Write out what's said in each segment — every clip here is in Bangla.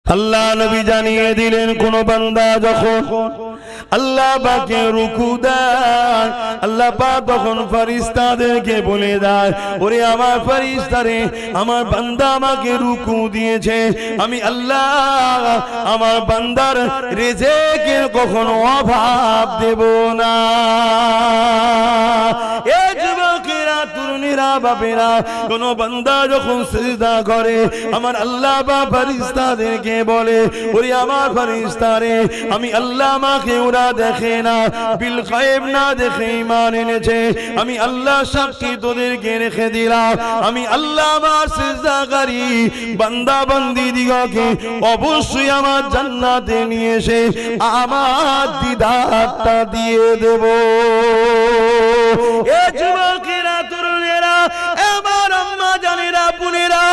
আল্লাহ নবী জানিয়ে দিলেন কোন বান্দা যখন আল্লাহ পাকে রুকু দেয়, আল্লাহ পাক তখন ফেরেশতাদেরকে বলে দেয়, ওরে আমার ফেরেশতারে, আমার বান্দা আমাকে রুকু দিয়েছে, আমি আল্লাহ আমার বান্দার রিজিকের কখনো অভাব দেব না। এ যুবকেরা, তরুণীরা, বাপেরা, কোন বান্দা যখন সিজদা করে আমার আল্লাহ বা ফেরেশতাদেরকে বলে, ওরে আমার ফেরেশতারে, আমি আল্লাহ আমাকে ওরা দেখে না, বিল গায়েব না দেখে ঈমান এনেছে, আমি আল্লাহ সাক্ষী তোদেরকে রেখে দিলাম, আমি আল্লাহ আমার সিজদাকারী বান্দা বান্দি দিগকে অবশ্যই আমার জান্নাতে নিয়ে এসে আমার দিদারটা দিয়ে দেব। এ যুবকেরা, তরুণেরা, আমার আম্মা জানেরা, বোনেরা,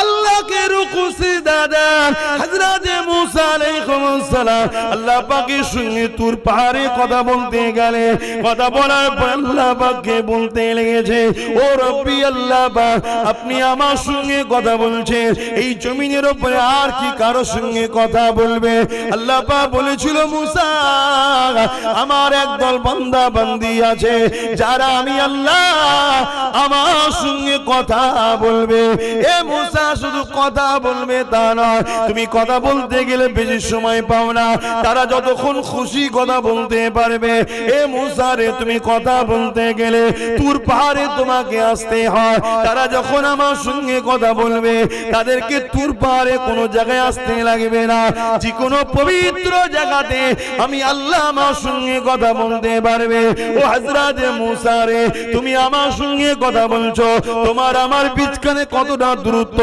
আল্লাহকে রুকু সিজদা দেন। হযরত মুসা আলাইহিস সালাম আল্লাহ পাকের সঙ্গে তুর পাহাড়ে কথা বলতে গেলে, কথা বলার পর আল্লাহ পাককে বলতে লেগেছে, ও রব্বি আল্লাহ পাক, আপনি আমার সঙ্গে কথা বলছেন, এই জমিনের উপরে আর কি কারো সঙ্গে কথা বলবে? আল্লাহ পাক বলেছিল, মুসা, আমার একদল বান্দা বান্দি আছে যারা আমি আল্লাহ আমার সঙ্গে কথা বলবে। এ মুসা, শুধু কথা বলবে তা নয়, তুমি কথা বলতে গেলে বেশি সময় পাও না, তারা যতক্ষণ খুশি কথা বলতে পারবে। এ মুসা রে, তুমি কথা বলতে গেলে তুর পাহাড়ে তোমাকে আসতে হয়, তারা যখন আমার সঙ্গে কথা বলবে তাদেরকে তুর পাহাড়ে কোনো জায়গায় আসতে লাগবে না, যে কোনো পবিত্র জায়গাতে আমি আল্লাহ আমার সঙ্গে কথা বলতে পারবে। ও হযরত মুসা রে, তুমি আমার সঙ্গে কথা বলছো, তোমার আমার বিচখানে কতটা দূরত্ব?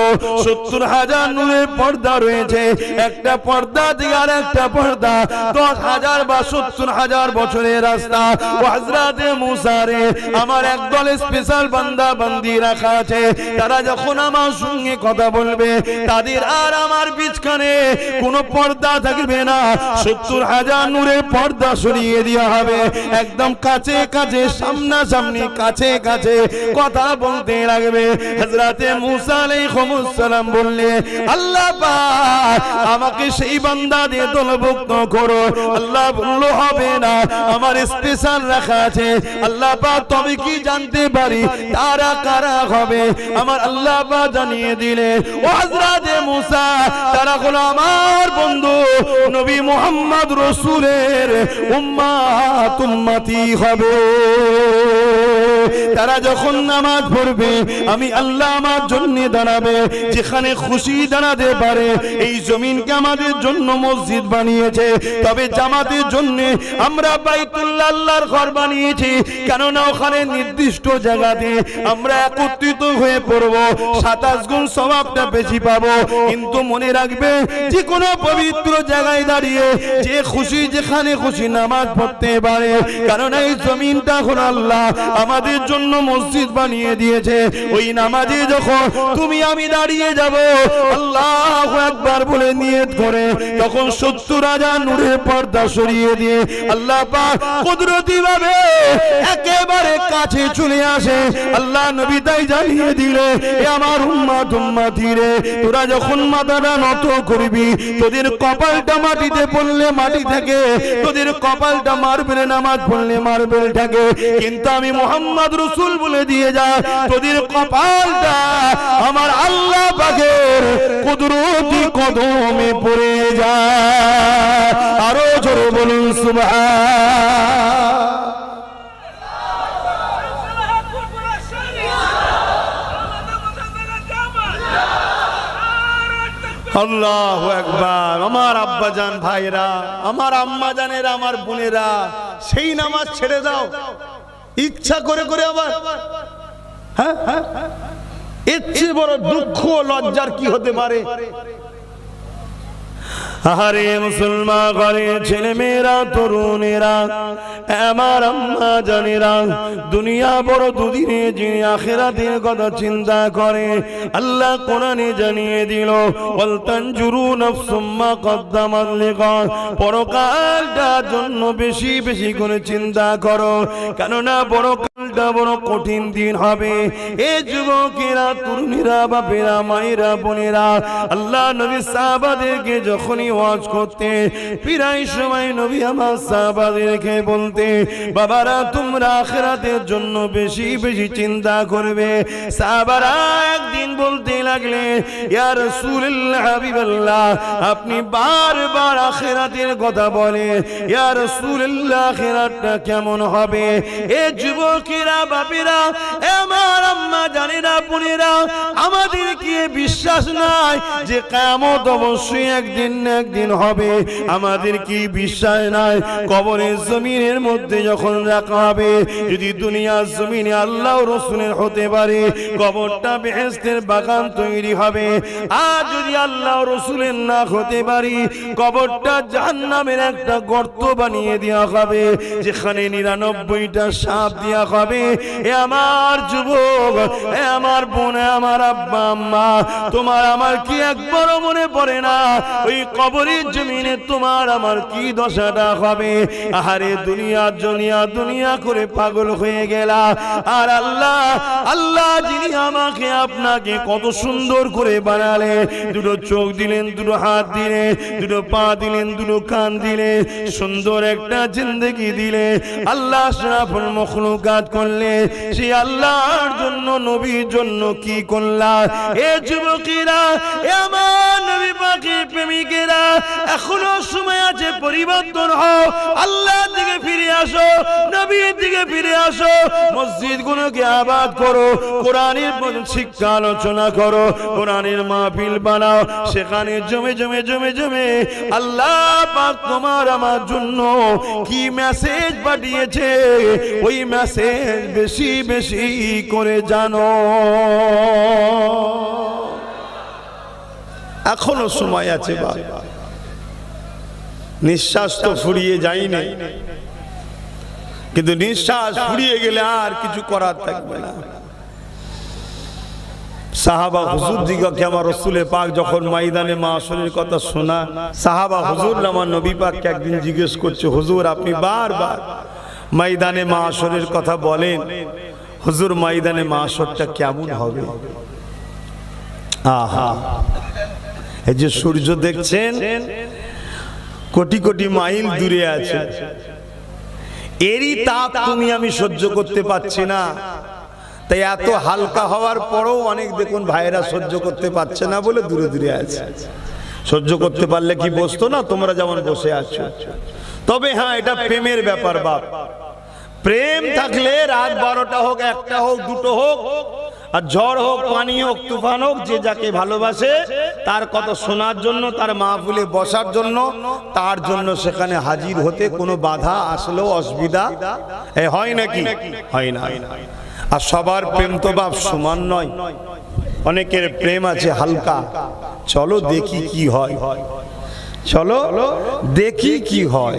70,000 নূরের পর্দা রয়েছে, একটা পর্দা থেকে আর একটা পর্দা 10,000 বা 70,000 বছরের রাস্তা। ও হযরত মুসা রে, আমার একদল স্পেশাল বান্দা বান্দি রাখা আছে, তারা যখন আমার সঙ্গে কথা বলবে তাদের আর আমার বিচখানে কোনো পর্দা থাকবে না, 70,000 নূরের পর্দা সরিয়ে দেওয়া হবে, একদম কাছে কাছে, সামনাসামনি, কাছে কাছে কথা বলতে লাগবে। হযরত মুসা আলাইহিস সালাম বললেন, আল্লাহ পাক আমাকে সেই বান্দা দিয়ে দলভুক্ত করো। আল্লাহ বলল, হবে না, আমার স্পেশাল রাখা আছে। আল্লাহ পাক, তবে কি জানতে পারি তারা কারা হবে? আমার আল্লাহ পাক জানিয়ে দিলেন, ও হযরত মুসা, তারা হলো আমার বন্ধু নবী মুহাম্মদ রাসূলের উম্মত, উম্মতি হবে। তারা যখন নামাজ পড়বে আমি আল্লাহ আমার জন্য দাঁড়াবে, যেখানে খুশি দাঁড়াতে পারে। এই জমিনকে আমাদের জন্য মসজিদ বানিয়েছে, তবে জামাতের জন্য আমরা বাইতুল্লাহ আল্লাহর ঘর বানিয়েছি, কেননা ওখানে নির্দিষ্ট জায়গাতে আমরা একত্রিত হয়ে পড়ব, 27 গুণ সওয়াবটা বেশি পাবো। কিন্তু মনে রাখবে, যে কোনো পবিত্র জায়গায় দাঁড়িয়ে যে খুশি যেখানে খুশি নামাজ পড়তে পারে, কারণ এই জমিনটা হলো আল্লাহ আমাদের জন্য মসজিদ বানিয়ে দিয়েছে। ওই নামাজে যখন তুমি আমি দাঁড়িয়ে যাব, আল্লাহু আকবার বলে নিয়ত করে, তখন 70,000 নূরের পর্দা সরিয়ে দিয়ে আল্লাহ পাক কুদরতি ভাবে একেবারে কাছে চলে আসে। আল্লাহ নবী তাই জানিয়ে দিলে, এ আমার উম্মত, উম্মতি রে, তোরা যখন মাথাটা নত করবি, তোদের কপালটা মাটিতে পড়লে মাটি থাকে, তোদের কপালটা মার্বেলে নামাজ পড়লে মার্বেল থাকে, কিন্তু আমি মুহাম্মদ রাসূল বলে দিয়ে যা, তোদের কপালটা আমার আল্লাহ পাকের কুদরতি কদমে পড়ে যায়। আরো জোরে বলুন সুবহান। আল্লাহু আকবার। আমার আব্বাজান ভাইরা, আমার আম্মা জানেরা, আমার বোনেরা, সেই নামাজ ছেড়ে দাও ইচ্ছা করে করে। আবার হ্যাঁ, এর চেয়ে বড় দুঃখ লজ্জার কি হতে পারে? আরে মুসলমান ঘরে ছেলে মেয়েরা, তরুণেরা, আমার আম্মা জানেরা, দুনিয়া বড় দুদিনে, যিনি আখিরাতের কথা চিন্তা করে, আল্লাহ কোরআনে জানিয়ে দিল, ওয়াল তানজুরু নাফসুম মা কদ্দামাত লিগাদ, পরকালটার জন্য বেশি বেশি করে চিন্তা করো, কেননা পরকাল দিনটা বড় কঠিন দিন হবে। এ যুবকেরা, তরুণীরা, বাপেরা, মায়েরা, বোনেরা, আল্লাহ নবী সাহাবাদেরকে যখনই ওয়াজ করতে প্রায় সময় নবী আমার সাহাবাদেরকে বলতে, বাবারা তোমরা আখিরাতের জন্য বেশি বেশি চিন্তা করবে। সাহাবারা একদিন বলতে লাগলে, ইয়া রাসূলুল্লাহ, হাবিবাল্লাহ, আপনি বারবার আখিরাতের কথা বলেন, ইয়া রাসূলুল্লাহ, আখিরাতটা কেমন হবে? এ যুবকেরা, বাপেরা, আমার আম্মা জানেরা, বোনেরা, আমাদের কি বিশ্বাস নাই যে কিয়ামত অবশ্যই একদিন না একদিন হবে? আমাদের কি বিশ্বাস নাই কবরের জমিনের মধ্যে যখন রাখা হবে, যদি দুনিয়ার জমিনে আল্লাহ রাসূলের হতে পারে, কবরটা বেহেশতের বাগান তৈরি হবে। আর যদি আল্লাহ রাসূলের না হতে পারি, কবরটা জাহান্নামের একটা গর্ত বানিয়ে দেওয়া হবে, যেখানে 99টা সাপ দেওয়া হবে। এ আমার যুবক, এ আমার বোন, আমার আব্বা আম্মা, তোমার আমার কি একবারও মনে পড়ে না ওই কবরের জমিনে তোমার আমার কি দশাটা হবে? আহারে দুনিয়া দুনিয়া দুনিয়া করে পাগল হয়ে গেলা। আর আল্লাহ, আল্লাহ যিনি আমাকে আপনাকে কত সুন্দর করে বানালে, দুটো চোখ দিলেন, দুটো হাত দিলেন, দুটো পা দিলেন, দুটো কান দিলেন, সুন্দর একটা জিন্দেগি দিলে, আল্লাহ আশরাফুল মাখলুকাত করলে, সেই আল্লাহর জন্য, নবীর জন্য কি করলা? এ যুবকেরা, এ আমার নবী পাকের প্রেমিকেরা, এখনো সময় আছে, পরিবর্তন হও, আল্লাহর দিকে ফিরে আসো, নবীর দিকে ফিরে আসো, মসজিদগুলোকে আবাদ করো, কোরআনের শিক্ষা আলোচনা করো, কোরআনের মাহফিল বানাও, সেখানে জমে জমে জমে জমে আল্লাহ পাক তোমার আমার জন্য কি মেসেজ পাঠিয়েছে, ওই মেসেজ বেশি বেশি করে জানো। এখনো সময় আছে, নিঃশ্বাস তো ফুরিয়ে যায়নি, কিন্তু নিঃশ্বাস ফুরিয়ে গেলে আর কিছু করার থাকবে না। সাহাবা হুজুর দিগকে আমার রাসূলে পাক যখন ময়দানে মাশরের কথা শোনা, সাহাবা হুজুর আমার নবী পাককে একদিন জিজ্ঞেস করছে, হুজুর আপনি বারবার ময়দানে মাশরের কথা বলেন, হুজুর ময়দানে মাশরটা কেমন হবে? আহা, এই যে সূর্য দেখছেন কোটি কোটি মাইল দূরে আছে, এরই তাপ তুমি আমি সহ্য করতে পারছি না। তাই এত হালকা হওয়ার পরেও অনেক দেখুন ভাইরা সহ্য করতে পারছে না বলে দূরে দূরে আছে। সহ্য করতে পারলে কি বসতো না? তোমরা যেমন বসে আছো। তবে হ্যাঁ, এটা প্রেমের ব্যাপার বাপ। প্রেম থাকলে রাত 12টা হোক, 1টা হোক, 2টো হোক, আর ঝড় হোক, পানি হোক, তুফান হোক, যে যাকে ভালোবাসে তার কথা শোনার জন্য, তার মাহফিলে বসার জন্য, তার জন্য সেখানে হাজির হতে কোনো বাধা আসলেও অসুবিধা হয় নাকি? হয় না। আর সবার প্রেম তো বাপ সমান নয়, অনেকের প্রেম আছে হালকা। চলো দেখি কি হয়, চলো দেখি কি হয়।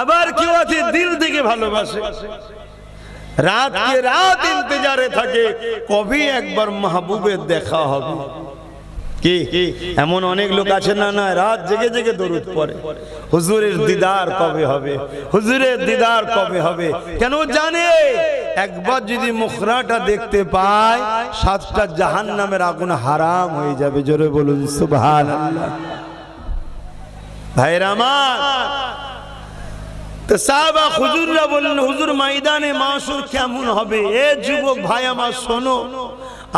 আবার কেউ আছে দিল থেকে ভালোবাসে, রাত কে রাত ইন্তজারে থাকে কবে একবার মাহবুবের দেখা হবে। কি এমন অনেক লোক আছে না, না রাত জেগে জেগে দরুদ পড়ে, হুজুরের দিদার কবে হবে, হুজুরের দিদার কবে হবে। কেন জানে একবার যদি মুখরাটা দেখতে পায় 7টা জাহান্নামের আগুন হারাম হয়ে যাবে। জোরে বলুন সুবহানাল্লাহ। ভাইরা আমার, তো সাহাবা হুজুররা বললেন, হুজুর ময়দানে মাশর কেমন হবে? এ যুবক ভাই আমার শোনো,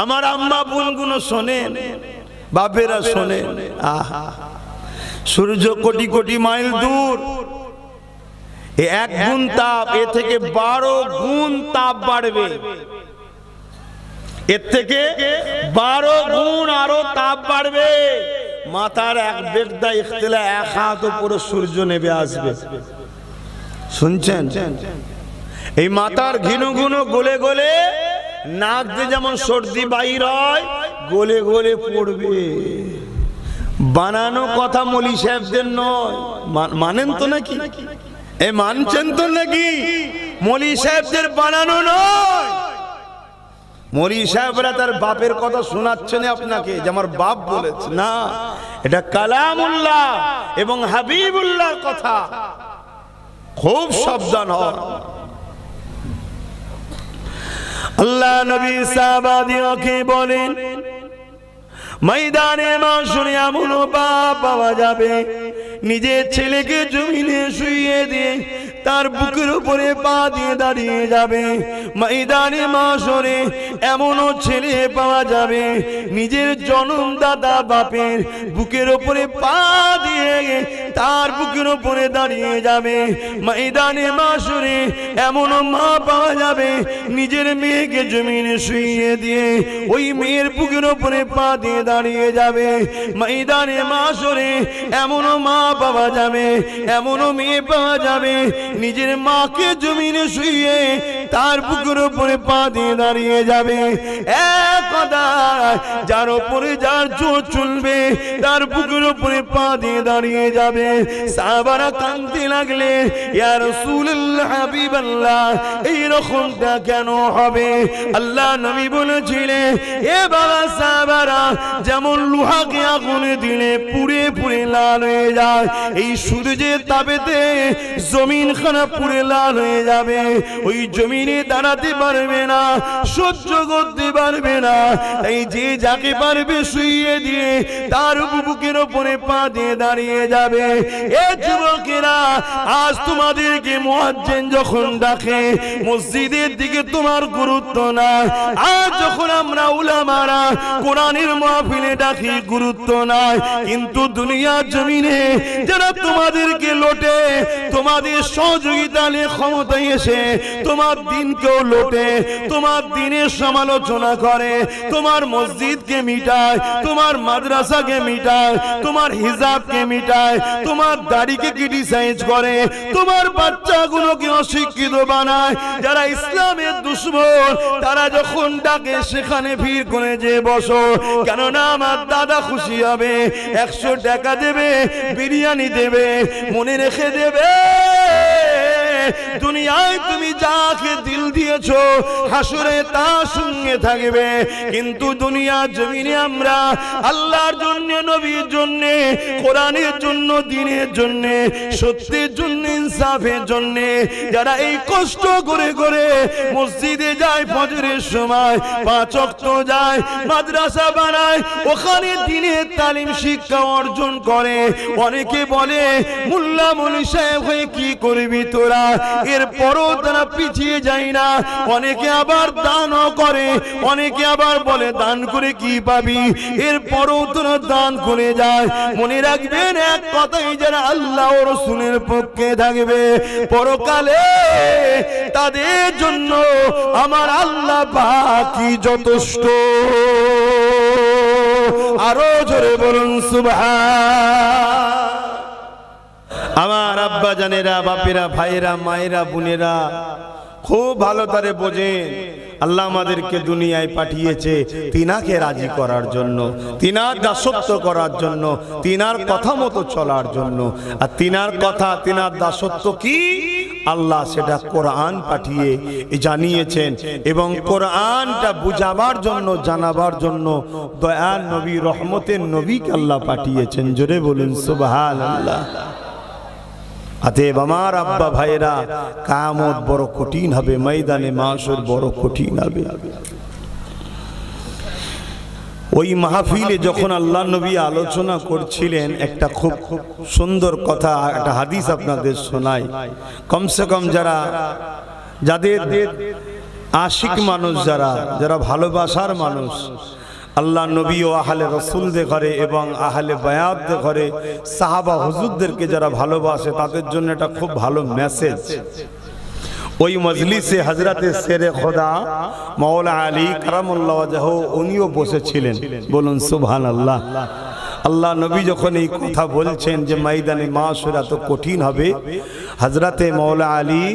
আমার আম্মা বোনগুলো শোনেন, বাপেরা শোনেন। আহা, সূর্য কোটি কোটি মাইল দূর, এ 1 গুণ তাপ, এ থেকে 12 গুণ তাপ বাড়বে, এর থেকে 12 গুণ আরো তাপ বাড়বে। মাথার এক বেগদা ইখতিলা 1 হাত উপরে সূর্য নেমে আসবে। শুনছেন? এই মাথার ঘিনু ঘিনু গলে গলে নাক দিয়ে যেমন সর্দি বাইর হয়, গলে গলে পড়বে। বানানো কথা মলি সাহেবদের নয়, মানেন তো নাকি? এ মানছেন তো নাকি? মলি সাহেবদের বানানো নয়। মলি সাহেবরা তার বাপের কথা শোনাচ্ছেন আপনাকে যে আমার বাপ বলেছে, না, এটা কালামুল্লাহ এবং হাবিবুল্লাহর কথা। খুব সাবধান হন। আল্লাহ নবী সাহাবাদিওকে বলেন, ময়দানে মাশরে এমন বাপ পাওয়া যাবে নিজের ছেলেকে জমিনে শুইয়ে দিয়ে তার বুকের উপরে পা দিয়ে দাঁড়িয়ে যাবে। ময়দানে মাশরে এমনও ছেলে পাওয়া যাবে নিজের জন্মদাতা বাপের বুকের উপরে পা দিয়ে তার বুকের উপরে দাঁড়িয়ে যাবে। ময়দানে মাশরে এমনও মা পাওয়া যাবে নিজের মেয়েকে জমিনে শুইয়ে দিয়ে ওই মেয়ের বুকের উপরে পা দিয়ে দাঁড়িয়ে যাবে। ময়দানে মাশরে এমনও মা পাওয়া যাবে, এমনও মেয়ে পাওয়া যাবে নিজের মাকে জমিনে শুইয়ে তার বুকের উপরে পা দিয়ে দাঁড়িয়ে যাবে। এক কথা, যার উপরে যার জোর চলবে তার বুকের উপরে পা দিয়ে দাঁড়িয়ে যাবে। সাহাবারা কাঁদতে লাগলে, ইয়া রাসূলুল্লাহ হাবিবাল্লাহ, এই রকমটা কেন হবে? আল্লাহ নবী বলেছিলেন, এ বাবা সাহাবারা, যেমন লোহাকে আগুনে দিলে পুড়ে পুড়ে লাল হয়ে যায়, এই সূর্যের তাপেতে জমিন খানা পুড়ে লাল হয়ে যাবে, ওই জমিনে দাঁড়াতে পারবে না, সহ্য করতে পারবে না। তাই যে যাকে পারবে শুইয়ে দিয়ে তার বুকের উপরে পা দিয়ে দাঁড়িয়ে যাবে। এ যুবকেরা, আজ তোমাদেরকে মুয়াজ্জিন যখন ডাকে মসজিদের দিকে তোমার গুরুত্ব না। আজ যখন আমরা উলামারা কোরআনের মাহফিলে ডাকি গুরুত্ব নাই, কিন্তু দুনিয়ার জমিনে যারা তোমাদেরকে লোটে, তোমাদের সহযোগিতা নিয়ে ক্ষমতায় এসে তোমার দিনকেও লোটে, তোমার দিনের সমালোচনা করে, তোমার মসজিদকে মিটায়, তোমার মাদ্রাসাকে মিটায়, তোমার হিজাবকে মিটায়, তোমার দাড়িকে ক্রিটিসাইজ করে, তোমার বাচ্চাগুলোকে অশিক্ষিত বানায়, যারা ইসলামের দুশমন, তারা যখন ডাকে সেখানে ভিড় করে যে বসো, কেননা আমার দাদা খুশি হবে, 100 টাকা দেবে, বিরিয়ানি দেবে, মনে রেখে দেবে দুনিয়ায় তুমি যাকে দিল দিয়েছো হাসরে তার সঙ্গে থাকবে। কিন্তু দুনিয়ার জমিনে আমরা আল্লাহর জন্য, নবীর জন্য, কোরআনের জন্য, দ্বীনের জন্য, সত্যের জন্য, ইনসাফের জন্য যারা এই কষ্ট করে করে মসজিদে যায়, ফজরের সময় 5 ওয়াক্ত যায়, মাদ্রাসা বানায়, ওখানে দ্বীনের তালিম শিক্ষা অর্জন করে। অনেকে বলে, মোল্লা মৌলভী সাহেব হয়ে কি করবি তোরা? এরপরও তারা পিছিয়ে যায় না। অনেকে আবার দানও করে, অনেকে আবার বলে দান করে কি পাবি, এরপরও তারা দান করে যায়। মনে রাখবেন এক কথাই, যারা আল্লাহ ও রাসূলের পক্ষে থাকবে পরকালে তাদের জন্য আমার আল্লাহ বাকি যথেষ্ট। আরো জোরে বলুন সুবহান। আমার আব্বা জানেরা, বাপেরা, ভাইয়েরা, মায়েরা, বোনেরা খুব ভালো করে বোঝেন, আল্লাহ আমাদেরকে দুনিয়ায় পাঠিয়েছে তিনাকে রাজি করার জন্য, তিনার দাসত্ব করার জন্য, তিনার কথা মতো চলার জন্য। আর তিনার কথা, তিনার দাসত্ব কি? আল্লাহ সেটা কোরআন পাঠিয়ে জানিয়েছেন, এবং কোরআনটা বুঝাবার জন্য, জানাবার জন্য দয়াল নবী, রহমতের নবীকে আল্লাহ পাঠিয়েছেন। জোরে বলুন সুবহানাল্লাহ। অতএব আমার আব্বা ভাইয়েরা, কিয়ামত বড় কঠিন হবে, ময়দানে মাশর বড় কঠিন হবে। ওই মাহফিলে যখন আল্লাহ নবী আলোচনা করছিলেন, একটা খুব সুন্দর কথা, একটা হাদিস আপনাদের শোনাই। কমসে কম যাদের আশিক মানুষ, যারা ভালোবাসার মানুষ, আল্লাহ নবী ও আহলে রাসূলদের ঘরে এবং আহলে বায়াতদের ঘরে সাহাবা হুজুরদেরকে যারা ভালোবাসে, তাদের জন্য এটা খুব ভালো মেসেজ। ওই মজলিসে হযরতে শেরে খোদা মাওলা আলী কারামুল্লাহ ওয়াজহু উনিও বসেছিলেন। বলুন সুবহানাল্লাহ। আল্লাহ নবী যখন এই কথা বলছেন যে ময়দানে মাশর এত কঠিন হবে, হযরতে মাওলা আলী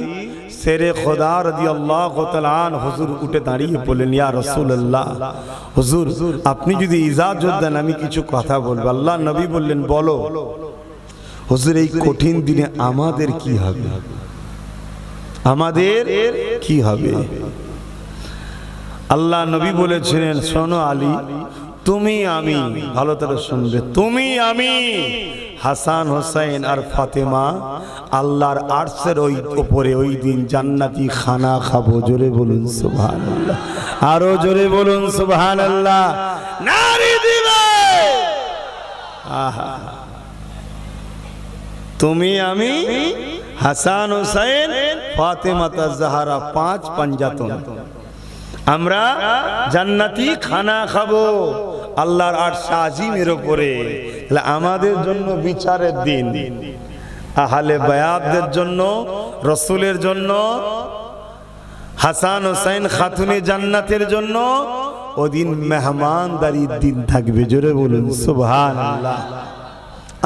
শেরে খোদা রাদিয়াল্লাহু তাআলা আন হুজুর উঠে দাঁড়িয়ে বললেন, ইয়া রাসূলুল্লাহ, হুজুর আপনি যদি ইজাজত দেন আমি কিছু কথা বলবো। আল্লাহ নবী বললেন, বলো। হুজুর, এই কঠিন দিনে আমাদের কি হবে? আমাদের কি হবে? আল্লাহ নবী বলেছিলেন, শোনো আলী, তুমি আমি, ভালো করে শুনবে, তুমি আমি হাসান হোসেন আর ফাতেমা আল্লাহর আরশের ওই উপরে ওই দিন জান্নাতি খানা খাবো। জোরে বলুন সুবহানাল্লাহ, আরো জোরে বলুন সুবহানাল্লাহ। নারী দিবে আহা, তুমি আমি হাসান হোসেন ফাতেমা জাহরা 5 পাঞ্জাতন, আমরা জান্নাতি খানা খাবো আল্লাহর আরশ আজিমের উপরে। আমাদের জন্য বিচারের দিন, আহলে বায়াতদের জন্য, রাসূলের জন্য, হাসান হোসেন খাতুনে জান্নাতের জন্য ওদিন মেহমানদারির দিন থাকবে। জোরে বলুন সুবহানাল্লাহ।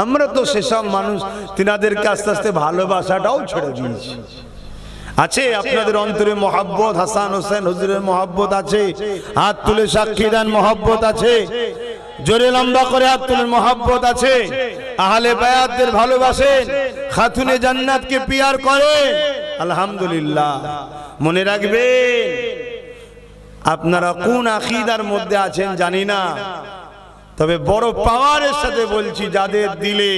আমরা তো সেসব মানুষ তিনাদেরকে আস্তে আস্তে ভালোবাসাটাও ছেড়ে দিয়েছি। আছে আপনাদের অন্তরে মহব্বত, হাসান হোসেন হুজুরের মহব্বত আছে? হাত তুলে সাক্ষী দেন মহব্বত আছে? জোরে লম্বা করে হাত তুলে মহব্বত আছে? আহলে বায়াতদের ভালোবাসেন, খাতুনে জান্নাতকে পিয়ার করেন? আলহামদুলিল্লাহ। মনে রাখবেন, আপনারা কোন আকীদার মধ্যে আছেন জানি না, তবে বড় পাওয়ারের সাথে বলছি, যাদের দিলে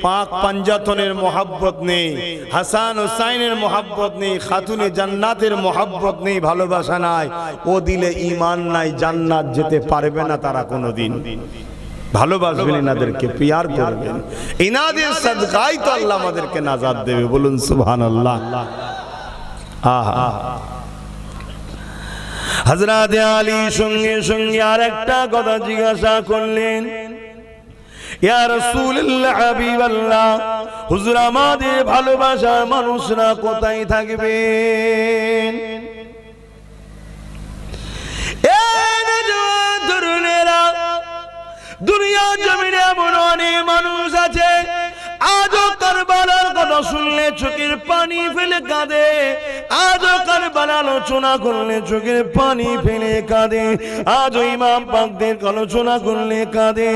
পাক পাঞ্জাতনের মহব্বত নেই, হাসান হোসাইনের মহব্বত নেই, খাতুনে জান্নাতের মহব্বত নেই, ভালোবাসা নাই, ও দিলে ঈমান নাই, জান্নাত যেতে পারবে না তারা কোনোদিন। ভালোবাসবেন, এনাদেরকে পিয়ার করবেন, এনাদের সাদকায় তো আল্লাহ আমাদেরকে নাজাত দেবে। বলুন সুবহানাল্লাহ। আহা, হযরত আলী সঙ্গে সঙ্গে আরেকটা কথা জিজ্ঞাসা করলেন, ইয়া রাসূলুল্লাহ, হাবিবাল্লাহ, হুজুর আমাদের ভালোবাসার মানুষরা কোথায় থাকবেন? দুনিয়া জমিনে এমন অনেক মানুষ আছে, আজও কারবালার কথা শুনলে চোখের পানি ফেলে কাঁদে, আজও কারবালা আলোচনা করলে চোখের পানি ফেলে কাঁদে, আজও ইমাম পাকদের আলোচনা করলে কাঁদে,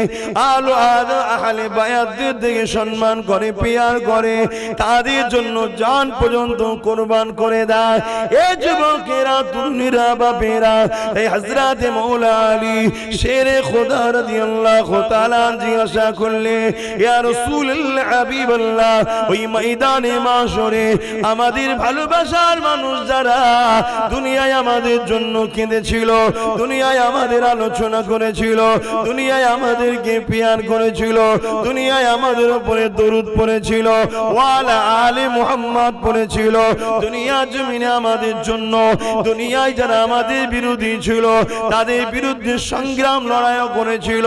আহলে বায়াতদের দিকে সম্মান করে, পিয়ার করে, তাদের জন্য জান পর্যন্ত কোরবান করে দেয়। এই যুবকেরা, তরুণীরা, বাপেরা, এই হযরত মাওলা আলী শেরে খোদা রাদিয়াল্লাহু তাআলা জিজ্ঞাসা করলে, ইয়া রাসূলুল্লাহ, হাবিবাল্লাহ, ওই ময়দানে মাশরে আমাদের ভালোবাসার মানুষ যারা দুনিয়ায় আমাদের জন্য কেঁদেছিল, দুনিয়ায় আমাদের আলোচনা করেছিল, দুনিয়ায় আমাদেরকে পিয়ার করেছিল, দুনিয়ায় আমাদের উপরে দরুদ পড়েছিল, ওয়ালা আলে মুহাম্মদ পড়েছিল, দুনিয়া জমিনে আমাদের জন্য, দুনিয়ায় যারা আমাদের বিরোধী ছিল তাদের বিরুদ্ধে সংগ্রাম লড়াইও করেছিল,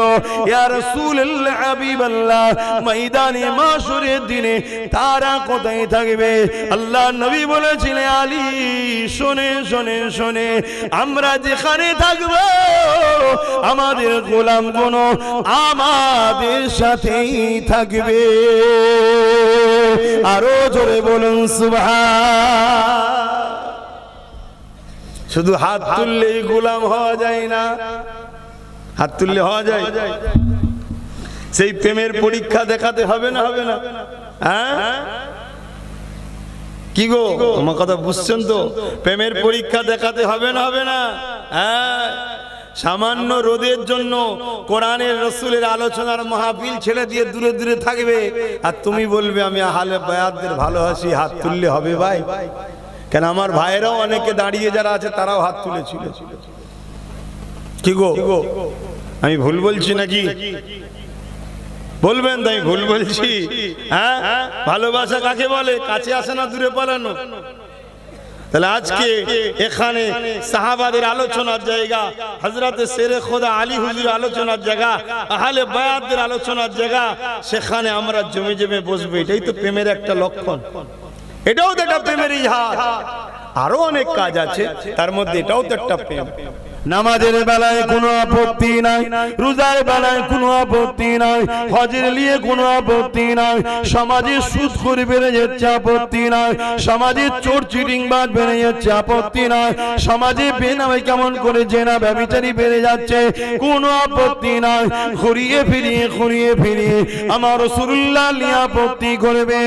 ইয়া রাসূলুল্লাহ, হাবিবাল্লাহ, ময়দানে মাশরের দিনে তারা কোথায় থাকবে? আল্লাহ নবী বলেছিলেন, আলী শোনে শোনে শোনে, আমরা যেখানে থাকব আমাদের গোলামগুলো আমাদের সাথেই থাকবে। আরো জোরে বলুন সুবহান। শুধু হাত তুললেই গোলাম হওয়া যায় না, হাত তুললে হওয়া যায়? সেই প্রেমের পরীক্ষা দেখাতে হবে না, হবে না? হ্যাঁ, কি গো, আমার কথা বুঝছেন তো? প্রেমের পরীক্ষা দেখাতে হবে না, হবে না? হ্যাঁ, সামান্য রোদের জন্য কোরআনের রাসূলের আলোচনার মাহফিল ছেড়ে দিয়ে দূরে দূরে থাকবে, আর তুমি বলবে আমি আহলে বায়াতদের ভালোবাসি, হাত তুললে হবে ভাই? কেন আমার ভাইরাও অনেকে দাঁড়িয়ে যারা আছে তারাও হাত তুলেছিল। কি গো, আমি ভুল বলছি নাকি? বলবেন তাই ভুল বলছি? হ্যাঁ, ভালোবাসা কাকে বলে? কাছে আসে না, দূরে পালানো। তাহলে আজকে এখানে সাহাবাদের আলোচনার জায়গা, হযরত শেরে খোদা আলী হুজুর আলোচনার জায়গা, আহলে বায়াতদের আলোচনার জায়গা, সেখানে আমরা জমে জমে বসবো। এটাই তো প্রেমের একটা লক্ষণ, এটাও তো একটা প্রেমের ইজহার। আরো অনেক কাজ আছে, তার মধ্যে এটাও তো একটা প্রেম। নামাজের বেলায় কোনো আপত্তি নাই, রোজার বেলায় কোনো আপত্তি নাই, হজের নিয়ে কোনো আপত্তি নাই, সমাজে সুদখোর বেড়ে যাচ্ছে আপত্তি নাই, সমাজে চোর চিটিংবাজ বেড়ে যাচ্ছে আপত্তি নাই, সমাজে বেনামে কেমন করে জেনা ব্যভিচারী বেড়ে যাচ্ছে কোনো আপত্তি নাই। ঘুরিয়ে ফিরিয়ে আমার রাসূলুল্লাহ নিয়ে আপত্তি করবে।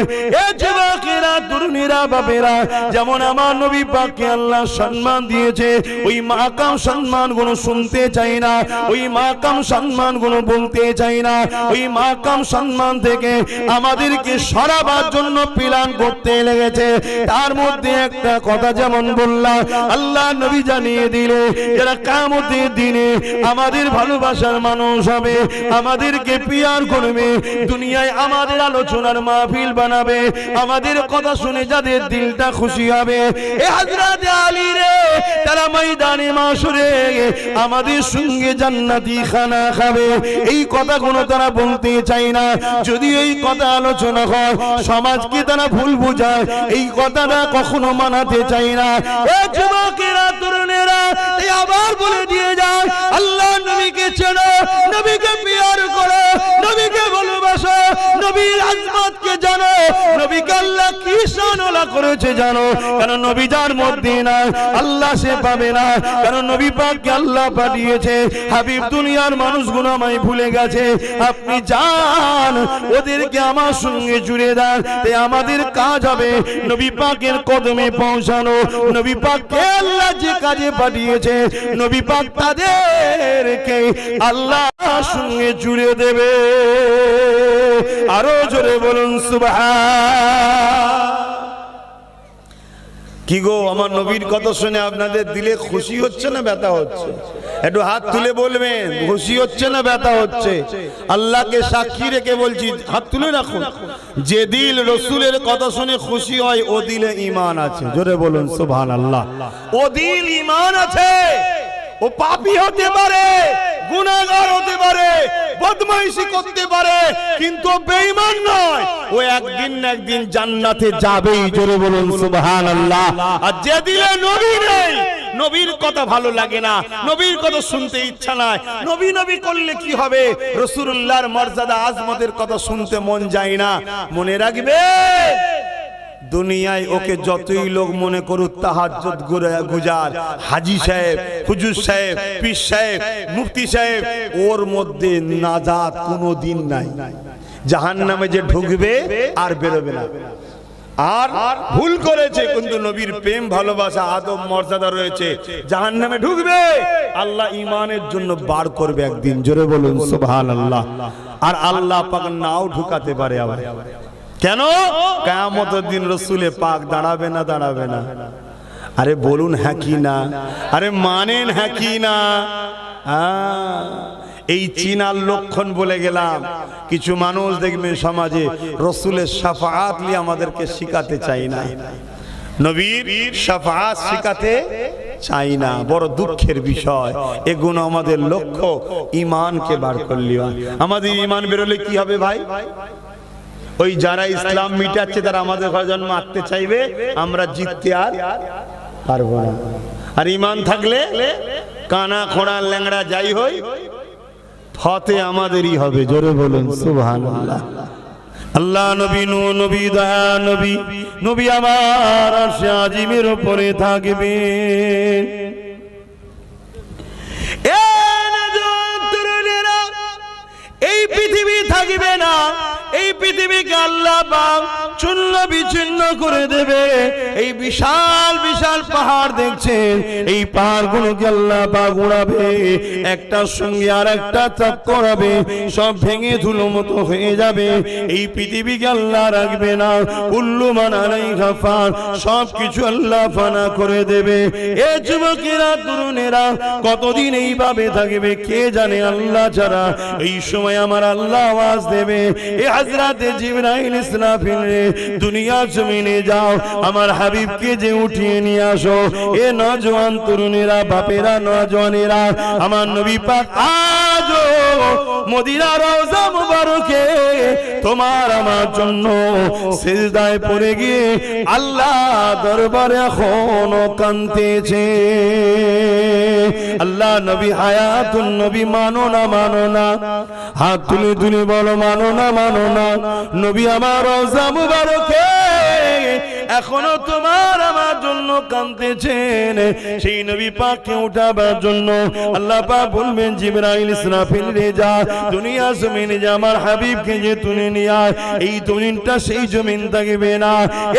এ যুবকেরা, তরুণীরা, বাপেরা, যেমন আমার নবী পাককে আল্লাহ সম্মান দিয়েছে, ওই মাকাম সম্মান সম্মানগুলো শুনতে চাই না, ওই মাকাম সম্মানগুলো বলতে চাই না, ওই মাকাম সম্মান থেকে আমাদেরকে সরাবার জন্য প্ল্যান করতে লেগেছে। তার মধ্যে একটা কথা যেমন বললাম, আল্লাহ নবী জানিয়ে দিলে যারা কিয়ামতের দিনে আমাদের ভালোবাসার মানুষ হবে, আমাদেরকে পিয়ার করবে, দুনিয়ায় আমাদের আলোচনার মাহফিল বানাবে, আমাদের কথা শুনে যাদের দিলটা খুশি হবে, এ হযরত আলী রে, তারা ময়দানে মাশরে আমাদের সঙ্গে জান্নাতি খানা খাবে। এই কথাগুলো তারা বলতে চায় না। যদি এই কথা আলোচনা হয়, সমাজকে তারা ভুল বোঝায়, এই কথাটা কখনো মানাতে চায় না। এ যুবকেরা, তরুণেরা, এই আবার বলে দিয়ে যায়, আল্লাহ নবীকে চেনো, নবীকে পিয়ার করো, নবীকে ভালোবাসো, নবীর আজমতকে জানো, নবীকে আল্লাহ কি শানওয়ালা করেছে জানো। কারণ নবী যার মধ্যে না, আল্লাহ সে পাবে না। কারণ নবী পাককে আল্লাহ পাঠিয়েছে। হাবিব দুনিয়ার মানুষগুলো আমায় ভুলে গেছে, আপনি যান ওদেরকে আমার সঙ্গে জুড়ে দেন। তাই আমাদের কাজ হবে নবী পাকের কদমে পৌঁছানো। নবী পাককে আল্লাহ যে কাজে পাঠিয়েছে, নবী পাক তাদেরকে আল্লাহ সঙ্গে জুড়ে দেবে। আরো জোরে বলুন সুবহান। কি গো, আমার নবীর কথা শুনে আপনাদের দিলে খুশি হচ্ছে না ব্যথা হচ্ছে? একটু হাত তুলে বলবেন, খুশি হচ্ছে না ব্যথা হচ্ছে? আল্লাহকে সাক্ষী রেখে বলছি, হাত তুলে রাখুন। যে দিল রসুলের কথা শুনে খুশি হয়, ও দিলে ঈমান আছে। জোরে বলুন সুবহানাল্লাহ। ও দিল ঈমান আছে। ও পাপী হতে পারে, গুনাহগার হতে পারে, বদমাইশি করতে পারে, কিন্তু বেঈমান নয়। ও একদিন না একদিন জান্নাতে যাবেই। জোরে বলুন সুবহানাল্লাহ। আর যে দিলে নবী নেই, নবীর কথা ভালো লাগে না, নবীর কথা শুনতে ইচ্ছা নাই, নবী নবী করলে কি হবে, রাসূলুল্লাহর মর্যাদা আজমতের কথা শুনতে মন যায় না। মনে রাখবে, দুনিয়ায় ওকে যতই লোক মনে করুক তাহাজ্জুদ গুজার, হাজী সাহেব, হুজুর সাহেব, পীর সাহেব, মুফতি সাহেব, ওর মধ্যে নাজাত কোনোদিন নাই। জাহান্নামে যে ঢুকবে আর বেরোবে না। আর ভুল করেছে, কিন্তু নবীর প্রেম ভালোবাসা আদব মর্যাদা রয়েছে, জাহান্নামে ঢুকবে, আল্লাহ ঈমানের জন্য বার করবে একদিন। জোরে বলুন সুবহানাল্লাহ। আর আল্লাহ পাক নাও ঢুকাতে পারে আবার। কেন? কিয়ামতের দিন রসুলে পাক দাঁড়াবে না, দাঁড়াবে না। আরে বলুন হ্যাঁ কি না? আরে মানেন হ্যাঁ কি না? এই চিনার লক্ষণ বলে গেলাম। কিছু মানুষ দেখবেন সমাজে রসুলের শাফাআত নিয়ে আমাদেরকে শিখাতে চাই না, নবীর শাফাআত শিখাতে চাই না। বড় দুঃখের বিষয়। এগুলো আমাদের লক্ষ্য ঈমানকে বার করলি। আমাদের ঈমান বেরোলে কি হবে ভাই? ওই যারা ইসলাম মিটাচ্ছে তারা আমাদের ঘরে জন্ম আঁকতে চাইবে, আমরা জিততে আর পারবো না। আর ঈমান থাকলে কানা খোঁড়া ল্যাংড়া যাই হই, ফতে আমাদেরই হবে। জোরে বলুন সুবহানাল্লাহ। আল্লাহ নবী, নবী দয়া নবী, নবী আমার আরশে আজিমের উপরে থাকবেন। এই পৃথিবী থাকবে না, এই পৃথিবীকে আল্লাহ পাক চূর্ণ বিচ্ছিন্ন করে দেবে। এই বিশাল বিশাল পাহাড় দেখছেন, এই পাহাড়গুলোকে আল্লাহ পাক উড়াবে, একটার সঙ্গে আর একটা চাপ করাবে, সব ভেঙে ধুলো মতো হয়ে যাবে। এই পৃথিবীকে আল্লাহ রাখবে না। কুল্লু মান আলাইহা ফান, সব কিছু আল্লাহ ফানা করে দেবে। এ যুবকেরা, তরুণেরা, কতদিন এইভাবে থাকবে কে জানে, আল্লাহ ছাড়া। এই সময় আমার আল্লাহ আওয়াজ দেবে, এ হযরত জিবরাইল ইসরাফিল রে, দুনিয়ার জমিনে যাও, আমার হাবিবকে যে উঠিয়ে নিয়ে আসো। এ নওজোয়ান তরুণেরা, বাপেরা, নওজোয়ানেরা, আমার নবী পাক আজও মদিনা রওজা মুবারকে তোমার আমার জন্য সিজদায় পড়ে গিয়ে আল্লাহ দরবারে এখনো কাঁদতেছে। আল্লাহ নবী হায়াতুন নবী, মানো না মানো না? হাত তুলে তুলে বলো, মানো না মানো না? নবী আমার রওজা মুবারকে এখনো তোমার আমার জন্য কাঁদতেছেন। সেই নবী পাককে উঠাবার জন্য আল্লাহ পাক বলবেন, জিবরাইল ইসরাফিল রে যা, দুনিয়া জমিনে যা, আমার হাবিবকে যে তুলে নিয়ে আয়। এই জমিনটা সেই জমিন থাকবে না।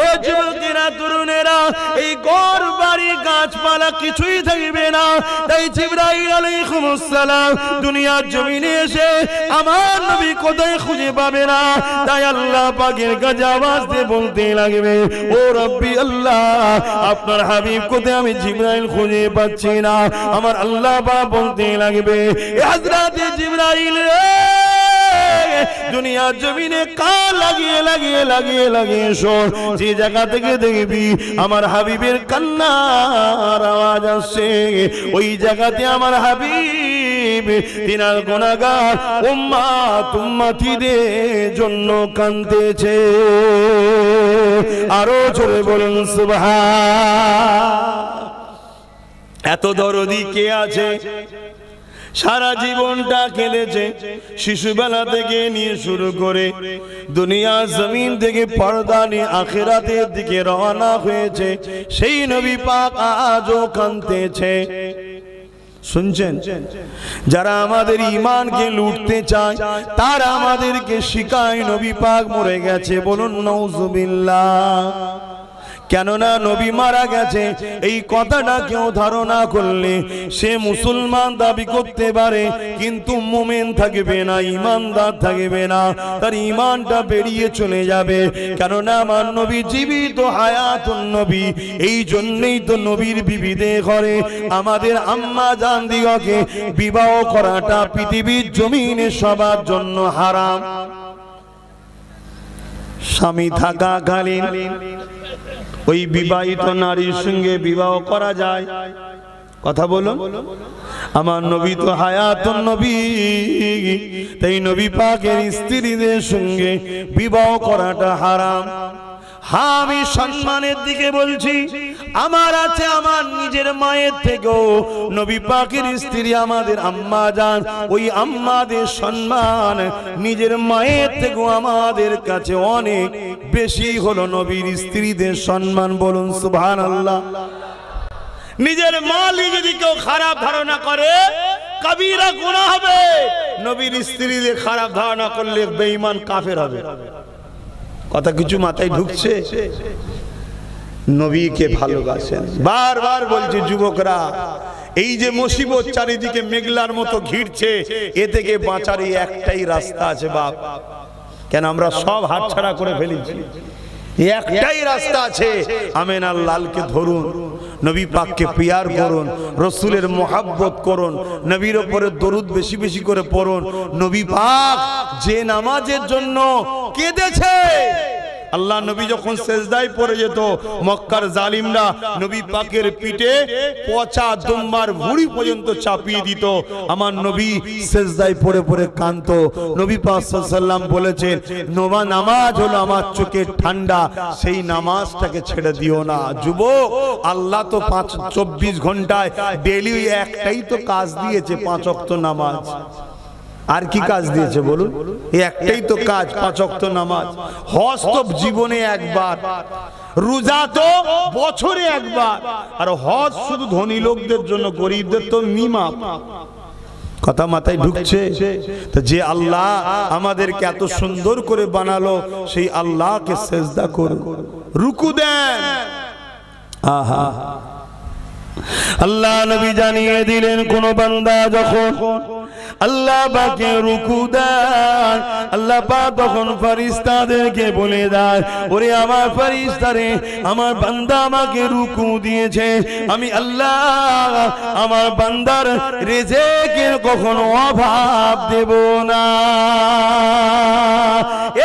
এ যুবকেরা, যুবকেরা তরুণেরা এই ঘর বাড়ি গাছপালা কিছুই থাকবে না। তাই জিবরাইল আলাইহিস সালাম দুনিয়ার জমিনে এসে আমার নবী কোথায় খুঁজে পাবে না। তাই আল্লাহ পাকের কাছে আওয়াজ দিয়ে বলতে লাগবে, ও রব্বি আল্লাহ, আপনার হাবিব কোথায়? আমি জিবরাইল খুঁজে পাচ্ছি না। আমার আল্লাহ পাক বলতে লাগবে, হযরতে জিবরাইল দুনিয়ার জমিনে কান লাগিয়ে লাগিয়ে লাগিয়ে লাগিয়ে শোন, যে জায়গা থেকে দেখবি আমার হাবিবের কান্নার আওয়াজ আসছে, ওই জায়গাতে আমার হাবিব তিনার গুনাহগার উম্মত উম্মতিদের জন্য কাঁদতেছে। আরো জোরে বলুন সুবহান। এত দরদি কে আছে? সারা জীবনটা কেঁদেছে, শিশুবেলা থেকে নিয়ে শুরু করে দুনিয়া জমিন থেকে পর্দা নিয়ে আখিরাতের দিকে রওনা হয়েছে সেই নবী পাক আজও কাঁদতেছে। শুনছেন? যারা আমাদের ঈমানকে লুটতে চায় তারা আমাদেরকে শিখায় নবী পাক মরে গেছে। বলুন নাউজুবিল্লাহ। কেননা নবী মারা গেছে এই কথাটা কেউ ধারণা করলে সে মুসলমান দাবি করতে পারে, কিন্তু মুমিন থাকবে না, ঈমানদার থাকবে না, তার ঈমানটা বেরিয়ে চলে যাবে। কেননা আমার নবী জীবিত হায়াতুন নবী, এই জন্যই তো নবীর বিবিদের ঘরে আমাদের আম্মা জান দিগকে বিবাহ করাটা পৃথিবীর জমিনে সবার জন্য হারাম। স্বামী থাকাকালীন ওই বিবাহিত নারীর সঙ্গে বিবাহ করা যায়? কথা বলুন। আমার নবী তো হায়াতুন নবী, তাই নবী পাকের স্ত্রীদের সঙ্গে বিবাহ করাটা হারাম। হ্যাঁ, আমি সম্মানের দিকে বলছি, আমার আছে আমার নিজের মায়ের থেকেও নবী পাকের স্ত্রী আমাদের আম্মা জান, ওই আম্মাদের সম্মান নিজের মায়ের থেকেও আমাদের কাছে অনেক বেশি হলো নবীর স্ত্রীদের সম্মান। বলুন সুবহানাল্লাহ। নিজের মালি যদি কেউ খারাপ ধারণা করে কবিরা গুনাহ হবে, নবীর স্ত্রীদের খারাপ ধারণা করলে বেঈমান কাফের হবে। কথা কিছু মাথায় ঢুকছে? নবীকে ভালোবাসেন। বারবার বলছি যুবকরা, এই যে মুসিবত চারিদিকে মেঘলার মতো ঘিরছে, এ থেকে বাঁচার একটাই রাস্তা আছে বাপ। কেন আমরা সব হাতছাড়া করে ফেলেছি? একটাই রাস্তা আছে, আমেনার লালকে ধরুন, নবী পাককে পিয়ার করুন, রসুলের মোহাব্বত করুন, নবীর উপরে দরুদ বেশি বেশি করে পড়ুন। নবী পাক যে নামাজের জন্য কেঁদেছে, আল্লাহ নবী যখন সেজদায় পড়ে যেত মক্কার জালিমরা নবী পাকের পিঠে পচা দুম্বার ভুঁড়ি পর্যন্ত চাপিয়ে দিত, আমার নবী সেজদায় পড়ে পড়ে কাঁদতো। নবী পাক সাল্লাল্লাহু আলাইহি ওয়াসাল্লাম বলেছেন, নামাজ হলো আমার চোখের ঠান্ডা, সেই নামাজটাকে ছেড়ে দিও না। যুবক, আল্লাহ তো 24 ঘন্টায় ডেইলি একটাই তো কাজ দিয়েছে, 5 ওয়াক্ত নামাজ। আর কি কাজ দিয়েছে বলুন? একটাই তো কাজ, 5 ওয়াক্ত নামাজ। হজ তো জীবনে একবার, রোজা তো বছরে একবার, আর হজ শুধু ধনী লোকদের জন্য, গরিবদের তো নিমাপ। কথা মাথায় ঢুকছে? তো যে আল্লাহ আমাদেরকে এত সুন্দর করে বানালো, সেই আল্লাহকে সেজদা করুন, রুকু দেন। আহা, আল্লাহ নবী জানিয়ে দিলেন, কোন বান্দা যখন আল্লাহ পাকে রুকু দেয়, আল্লাহ পাক তখন ফেরেশতাদেরকে বলে দেয়, ওরে আমার ফেরেশতারে, আমার বান্দা আমাকে রুকু দিয়েছে, আমি আল্লাহ আমার বান্দার রিজিকের কখনো অভাব দেব না।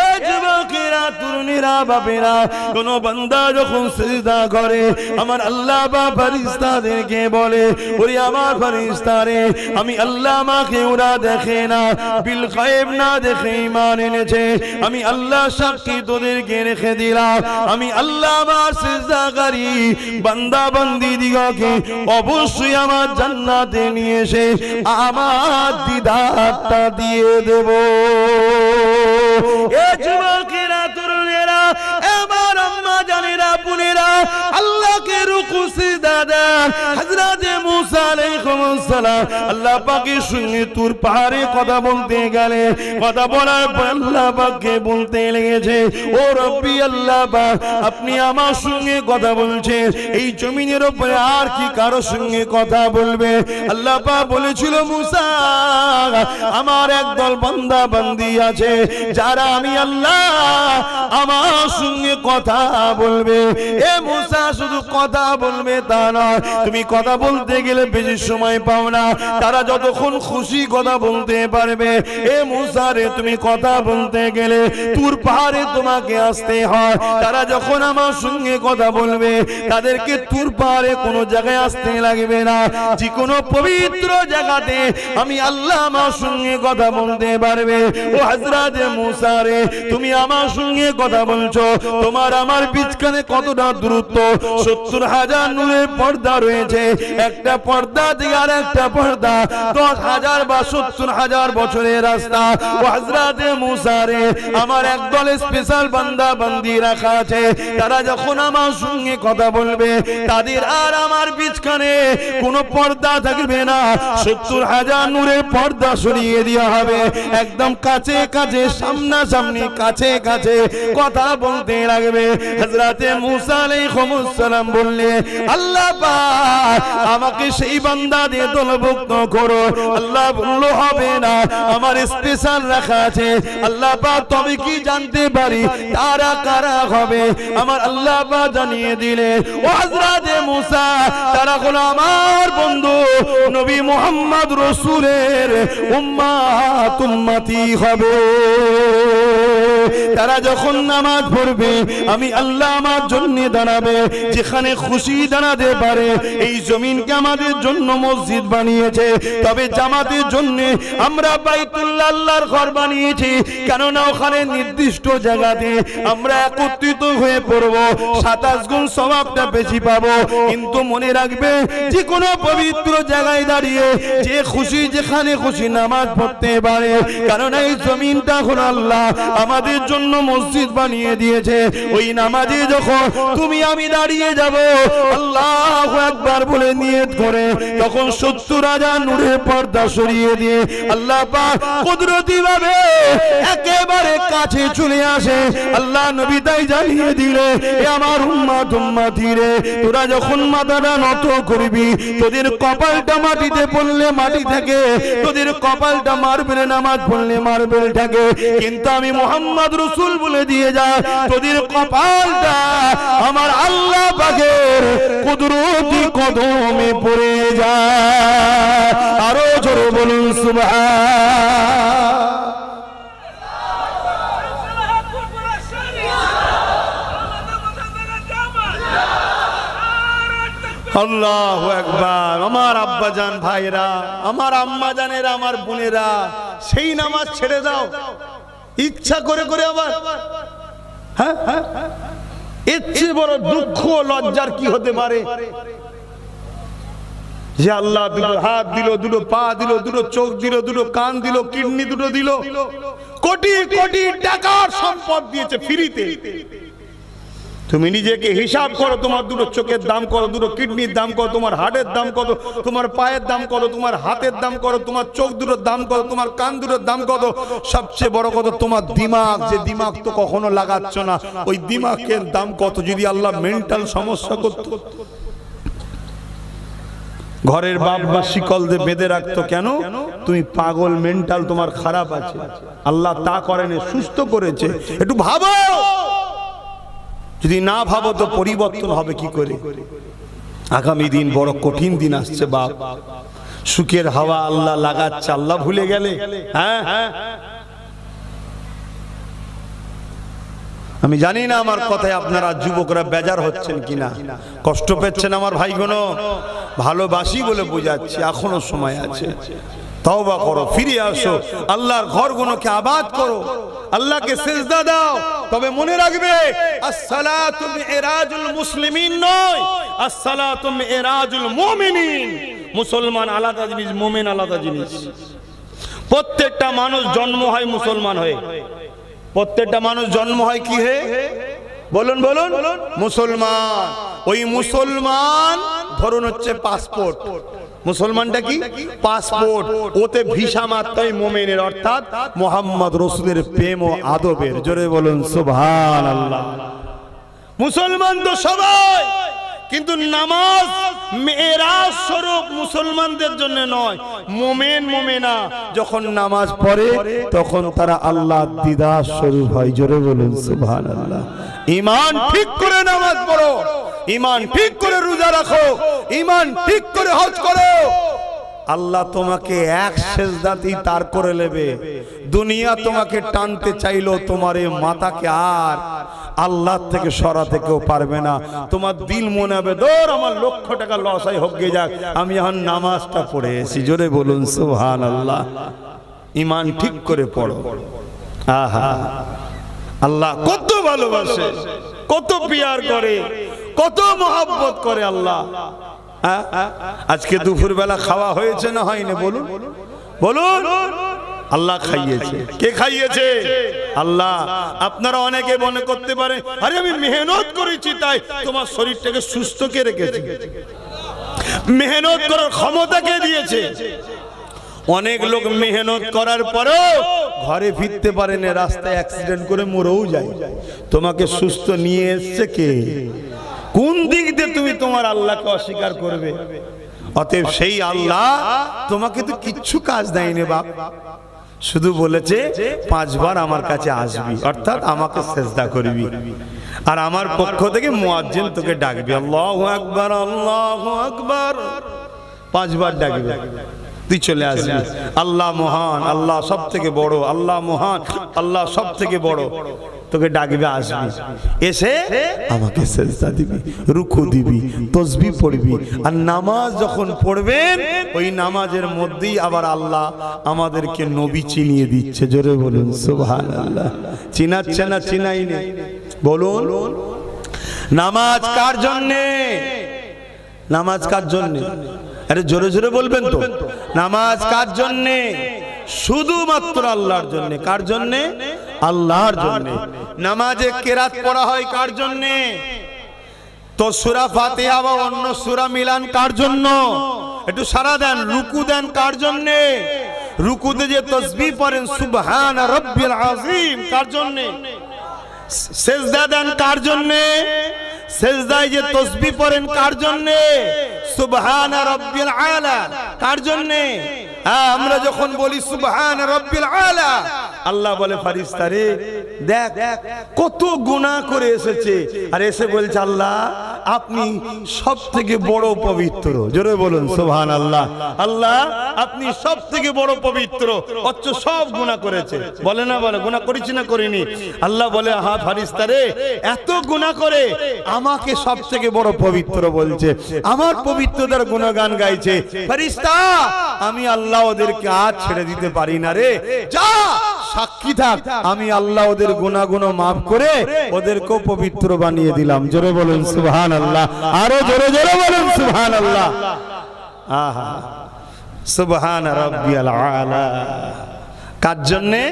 এ যুবকেরা, তরুণীরা, বাপেরা, কোন বান্দা যখন সিজদা করে আমার আল্লাহ পাক ফেরেশতাদেরকে বলে, ওরে আমার ফেরেশতারে, আমি আল্লাহ আমাকে ওরা দেখে না, বিল গায়েব না দেখে ঈমান এনেছে, আমি আল্লাহ সাক্ষী তোদেরকে রেখে দিলাম, আমি আল্লাহ আমার সিজদাকারী বান্দা বান্দি দিগকে অবশ্যই আমার জান্নাতে নিয়ে এসে আমার দিদারটা দিয়ে দেব। এ যুবকেরা, তরুণেরা, আমার আম্মা জানেরা, বোনেরা, আল্লাহকে রুকু সিজদা দেন। হযরত মুসা আলাইহিস আলাইহিস সালাম আল্লাহ পাকের সঙ্গে তুর পাহাড়ে কথা বলতে গেলে কথা বলার পর আল্লাহ পাককে বলতে লেগেছে, ও রব্বি আল্লাহ পাক, আপনি আমার সঙ্গে কথা বলছেন, এই জমিনের উপরে আর কি কারো সঙ্গে কথা বলবে? আল্লাহ পাক বলেছিল, মুসা আমার একদল বান্দা বান্দি আছে যারা আমি আল্লাহ আমার সঙ্গে কথা বলবে। এ মুসা শুধু কথা বলবে তা নয়, তুমি কথা বলতে গেলে বেশি সময় পাও না, তারা যতক্ষণ খুশি কথা বলতে পারবে। এ মুসা রে, তুমি কথা বলতে গেলে তুর পাহাড়ে তোমাকে আসতে হয়, তারা যখন আমার সঙ্গে কথা বলবে তাদেরকে তুর পাহাড়ে কোনো জায়গায় আসতে লাগবে না, যে কোনো পবিত্র জায়গাতে আমি আল্লাহ আমার সঙ্গে কথা বলতে পারবে। ও হযরত মুসা রে, তুমি আমার সঙ্গে কথা বলছো, তোমার আমার বিচখানে কতটা দূরত্ব? 70,000 নূরের পর্দা রয়েছে, একটা পর্দা থেকে আর একটা পর্দা 10,000 বা 70,000 বছরের রাস্তা। ও হযরত মুসা রে, আমার একদল স্পেশাল বান্দা বান্দি রাখা আছে, তারা যখন আমার সঙ্গে কথা বলবে তাদের আর আমার বিচখানে কোনো পর্দা থাকবে না, 70,000 নূরের পর্দা সরিয়ে দেওয়া হবে, একদম কাছে কাছে সামনাসামনি কাছে কাছে কথা বলতে লাগবে। হযরত মুসা আলাইহিস সালাম বললে, আল্লাহ পাক আমাকে সেই বান্দাদের দলভুক্ত করো। আল্লাহ বলল, হবে না, আমার স্পেশাল রাখা আছে। আল্লাহ পাক তবে কি জানতে পারি তারা কারা হবে? আমার আল্লাহ পাক জানিয়ে দিলে, ও হযরত মুসা, তারা হলো আমার বন্ধু নবী মুহাম্মদ রাসূলের উম্মত উম্মতি হবে। তারা যখন নামাজ পড়বে আমি আল্লাহ আমার জন্য দাঁড়াবে, যেখানে খুশি দাঁড়াতে পারে। এই জমিনকে আমাদের জন্য মসজিদ বানিয়েছে, তবে জামাতের জন্য আমরা বাইতুল্লাহ আল্লাহর ঘর বানিয়েছি, কেননা ওখানে নির্দিষ্ট জায়গাতে আমরা একত্রিত হয়ে পড়ব, 27 গুণ সওয়াবটা বেশি পাবো। কিন্তু মনে রাখবে, যে কোনো পবিত্র জায়গায় দাঁড়িয়ে যে খুশি যেখানে খুশি নামাজ পড়তে পারে, কারণ এই জমিনটা হলো আল্লাহ আমাদের জন্য মসজিদ বানিয়ে দিয়েছে। ওই নামাজে যখন তুমি আমি দাঁড়িয়ে যাব, আল্লাহু আকবার বলে নিয়ত করে, তখন 70,000 নূরের পর্দা সরিয়ে দিয়ে আল্লাহ পাক কুদরতি ভাবে একেবারে কাছে চলে আসে। আল্লাহ নবী তাই জানিয়ে দিলে, এ আমার উম্মত উম্মতি রে, তোরা যখন মাথাটা নত করবি, তোদের কপালটা মাটিতে পড়লে মাটি থাকে, তোদের কপালটা মার্বেলে নামাজ পড়লে মার্বেল থাকে, কিন্তু আমি মুহাম্মদ রাসূল বলে দিয়ে যা, তোদের কপালটা আমার আল্লাহ পাকের কুদরতি কদমে পড়ে যায়। আরো জোরে বলুন সুবহান। আল্লাহু আকবার। আমার আব্বাজান ভাইরা, আমার আম্মা জানেরা, আমার বোনেরা, সেই নামাজ ছেড়ে দাও ইচ্ছা করে করে। আবার হ্যাঁ, এর চেয়ে বড় দুঃখ লজ্জার কি হতে পারে? যে আল্লাহ দুটো হাত দিল, দুটো পা দিল, দুটো চোখ দিল, দুটো কান দিল, কিডনি দুটো দিল, কোটি কোটি টাকার সম্পদ দিয়েছে ফ্রিতে। তুমি নিজেকে হিসাব করো, তোমার দুটো চোখের দাম কত, দুটো কিডনির দাম কত, তোমার হার্টের দাম কত, তোমার পায়ের দাম কত, তোমার হাতের দাম কত, তোমার চোখ দুটোর দাম কত, তোমার কান দুটোর দাম কত, সবচেয়ে বড় কথা তোমার দিমাগ, যে দিমাগ তো কখনো লাগাচ্ছ না, ওই দিমাগের দাম কত? যদি আল্লাহ মেন্টাল সমস্যা করত, ঘরের বাপ বা শিকল দিয়ে বেঁধে রাখতো, কেন? তুমি পাগল, মেন্টাল তোমার খারাপ আছে। আল্লাহ তা করেনি, সুস্থ করেছে। একটু ভাবো, যদি না ভাবো তো পরিবর্তন হবে কি করে? আগামী দিন বড় কঠিন দিন আসছে বাপ। সুখের হাওয়া আল্লাহ লাগাচ্ছে, আল্লাহ ভুলে গেলে? হ্যাঁ, আমি জানি না আমার কথায় আপনারা যুবকরা বেজার হচ্ছেন কিনা, কষ্ট পেচ্ছেন আমার ভাইগুলো। ভালোবাসি বলে বোঝাচ্ছি, এখনো সময় আছে। তওবা করো, ফিরে আসো, আল্লাহর ঘরগুলোকে আবাদ করো, আল্লাহকে সিজদা দাও। তবে মনে রাখবে, আসসালাতু মিরাজুল মুসলিমিন নয়, আসসালাতু মিরাজুল মুমিনিন। মুসলমান আলাদা জিনিস, মুমিন আলাদা জিনিস। প্রত্যেকটা মানুষ জন্ম হয় মুসলমান হয়ে। প্রত্যেকটা মানুষ জন্ম হয় কি হে? বলুন বলুন, মুসলমান। ওই মুসলমান ধরুন হচ্ছে পাসপোর্ট, মুসলমানটা কি পাসপোর্ট, ওতে ভিসা মাত্রই মুমিনের, অর্থাৎ মুহাম্মদ রাসূলের প্রেম ও আদবের। জোরে বলুন সুবহানাল্লাহ। মুসলমান তো সবাই, কিন্তু নামাজ মেরাজ স্বরূপ মুসলমানদের জন্য নয়। মুমিন মুমিনা যখন নামাজ পড়ে তখন তারা আল্লাহর দিদার স্বরূপ হয়। জোরে বলুন সুবহানাল্লাহ। ঈমান ঠিক করে নামাজ পড়ো, ঈমান ঠিক করে রোজা রাখো, ঈমান ঠিক করে হজ করো, আল্লাহ তোমাকে এক সেজদাতেই তার করে নেবে। দুনিয়া তোমাকে টানতে চাইলো, তোমার এই মাথাকে আর আল্লাহ থেকে সরাতে কেউ পারবে না। তোমার দিল মনে হবে দৌড় আমার লক্ষ টাকা লস হয় হোক গে যাক, আমি এখন নামাজটা পড়ে এসেছি। জোরে বলুন সুবহানাল্লাহ। ঈমান ঠিক করে পড়ো। আহা, আল্লাহ কত ভালোবাসে, কত পিয়ার করে, কত মহব্বত করে আল্লাহ। আজকে দুপুর বেলা খাওয়া হয়েছে না হয়নি বলুন? বলুন। আল্লাহ খাইয়েছে। কে খাইয়েছে? আল্লাহ। আপনারা অনেকে মনে করতে পারে আরে আমি মেহনত করেছি তাই তোমার শরীরটাকে সুস্থ কে রেখেছে। মেহনত করার ক্ষমতা কে দিয়েছে? অনেক লোক মেহনত করার পরেও ঘরে ফিরতে পারে না, রাস্তায় অ্যাক্সিডেন্ট করে মরেও যায়। তোমাকে সুস্থ নিয়ে এসছে কে? কোন দিক দিয়ে তুমি তোমার আল্লাহকে অস্বীকার করবে? অতএব সেই আল্লাহ তোমাকে তো কিচ্ছু কাজ দেয়নি বাপ, শুধু বলেছে 5 বার আমার কাছে আসবি, অর্থাৎ আমাকে সেজদা করবি, আর আমার পক্ষ থেকে মুয়াজ্জিন তোকে ডাকবি, আল্লাহু আকবার আল্লাহু আকবার 5 বার ডাকবে, তুই চলে আসবি। আল্লাহ মহান, আল্লাহ সব থেকে বড়, আল্লাহ মহান, আল্লাহ সব থেকে বড়, তোকে ডাকবে, আসবি, এসে আমাকে সেজদা দিবি, রুকু দিবি, তাসবিহ পড়বি। আর নামাজ যখন পড়বেন ওই নামাজের মধ্যেই আবার আল্লাহ আমাদেরকে নবী চিনিয়ে দিচ্ছে। জোরে বলুন সুবহানাল্লাহ। চিনাচ্ছে না চিনাইনি? বলুন। নামাজ কার জন্যে? নামাজ কার জন্যে? আরে জোরে জোরে বলবেন তো। নামাজ কার জন্যে? শুধুমাত্র আল্লাহর জন্যে। কার জন্যে? আল্লাহর জন্যে। নামাজে কেরাত পড়া হয় কার জন্যে? তো সূরা ফাতিহা বা অন্য সূরা মিলান কার জন্য? একটু সারা দেন। রুকু দেন কার জন্যে? রুকুতে যে তাসবিহ পড়েন সুবহান রাব্বিল আযীম কার জন্যে? সেজদা দেন কার জন্যে? সেজদায় যে তাসবিহ পড়েন কার জন্যে? সুবহান রাব্বিল আলা কার জন্যে? আমরা যখন বলি সুবহান রাব্বিল আলা, আল্লাহ বলে ফারিস্তারে দেখ কত গুনাহ করে এসেছে, আর এসে বলছে আল্লাহ আপনি সব থেকে বড় পবিত্র। জোরে বলুন সুবহানাল্লাহ। আল্লাহ আপনি সব থেকে বড় পবিত্র, অথচ সব গুনাহ করেছে। বলে না বলে গুনাহ করেছি না করিনি? আল্লাহ বলে হ্যাঁ ফারিস্তারে এত গুনাহ করে আমাকে সব থেকে বড় পবিত্র বলছে, আমার পবিত্রতার গুণগান গাইছে। ফারিস্তা আমি আল্লাহ ওদেরকে আজ ছেড়ে দিতে পারি না রে, যা সাক্ষী থাক আমি আল্লাহ ওদের গুনাহগুলো মাফ করে ওদেরকেও পবিত্র বানিয়ে দিলাম। জোরে বলুন সুবহানাল্লাহ। আরো জোরে জোরে বলুন সুবহানাল্লাহ। আহা সুবহান রাব্বিয়াল আলা। কার জন্যে?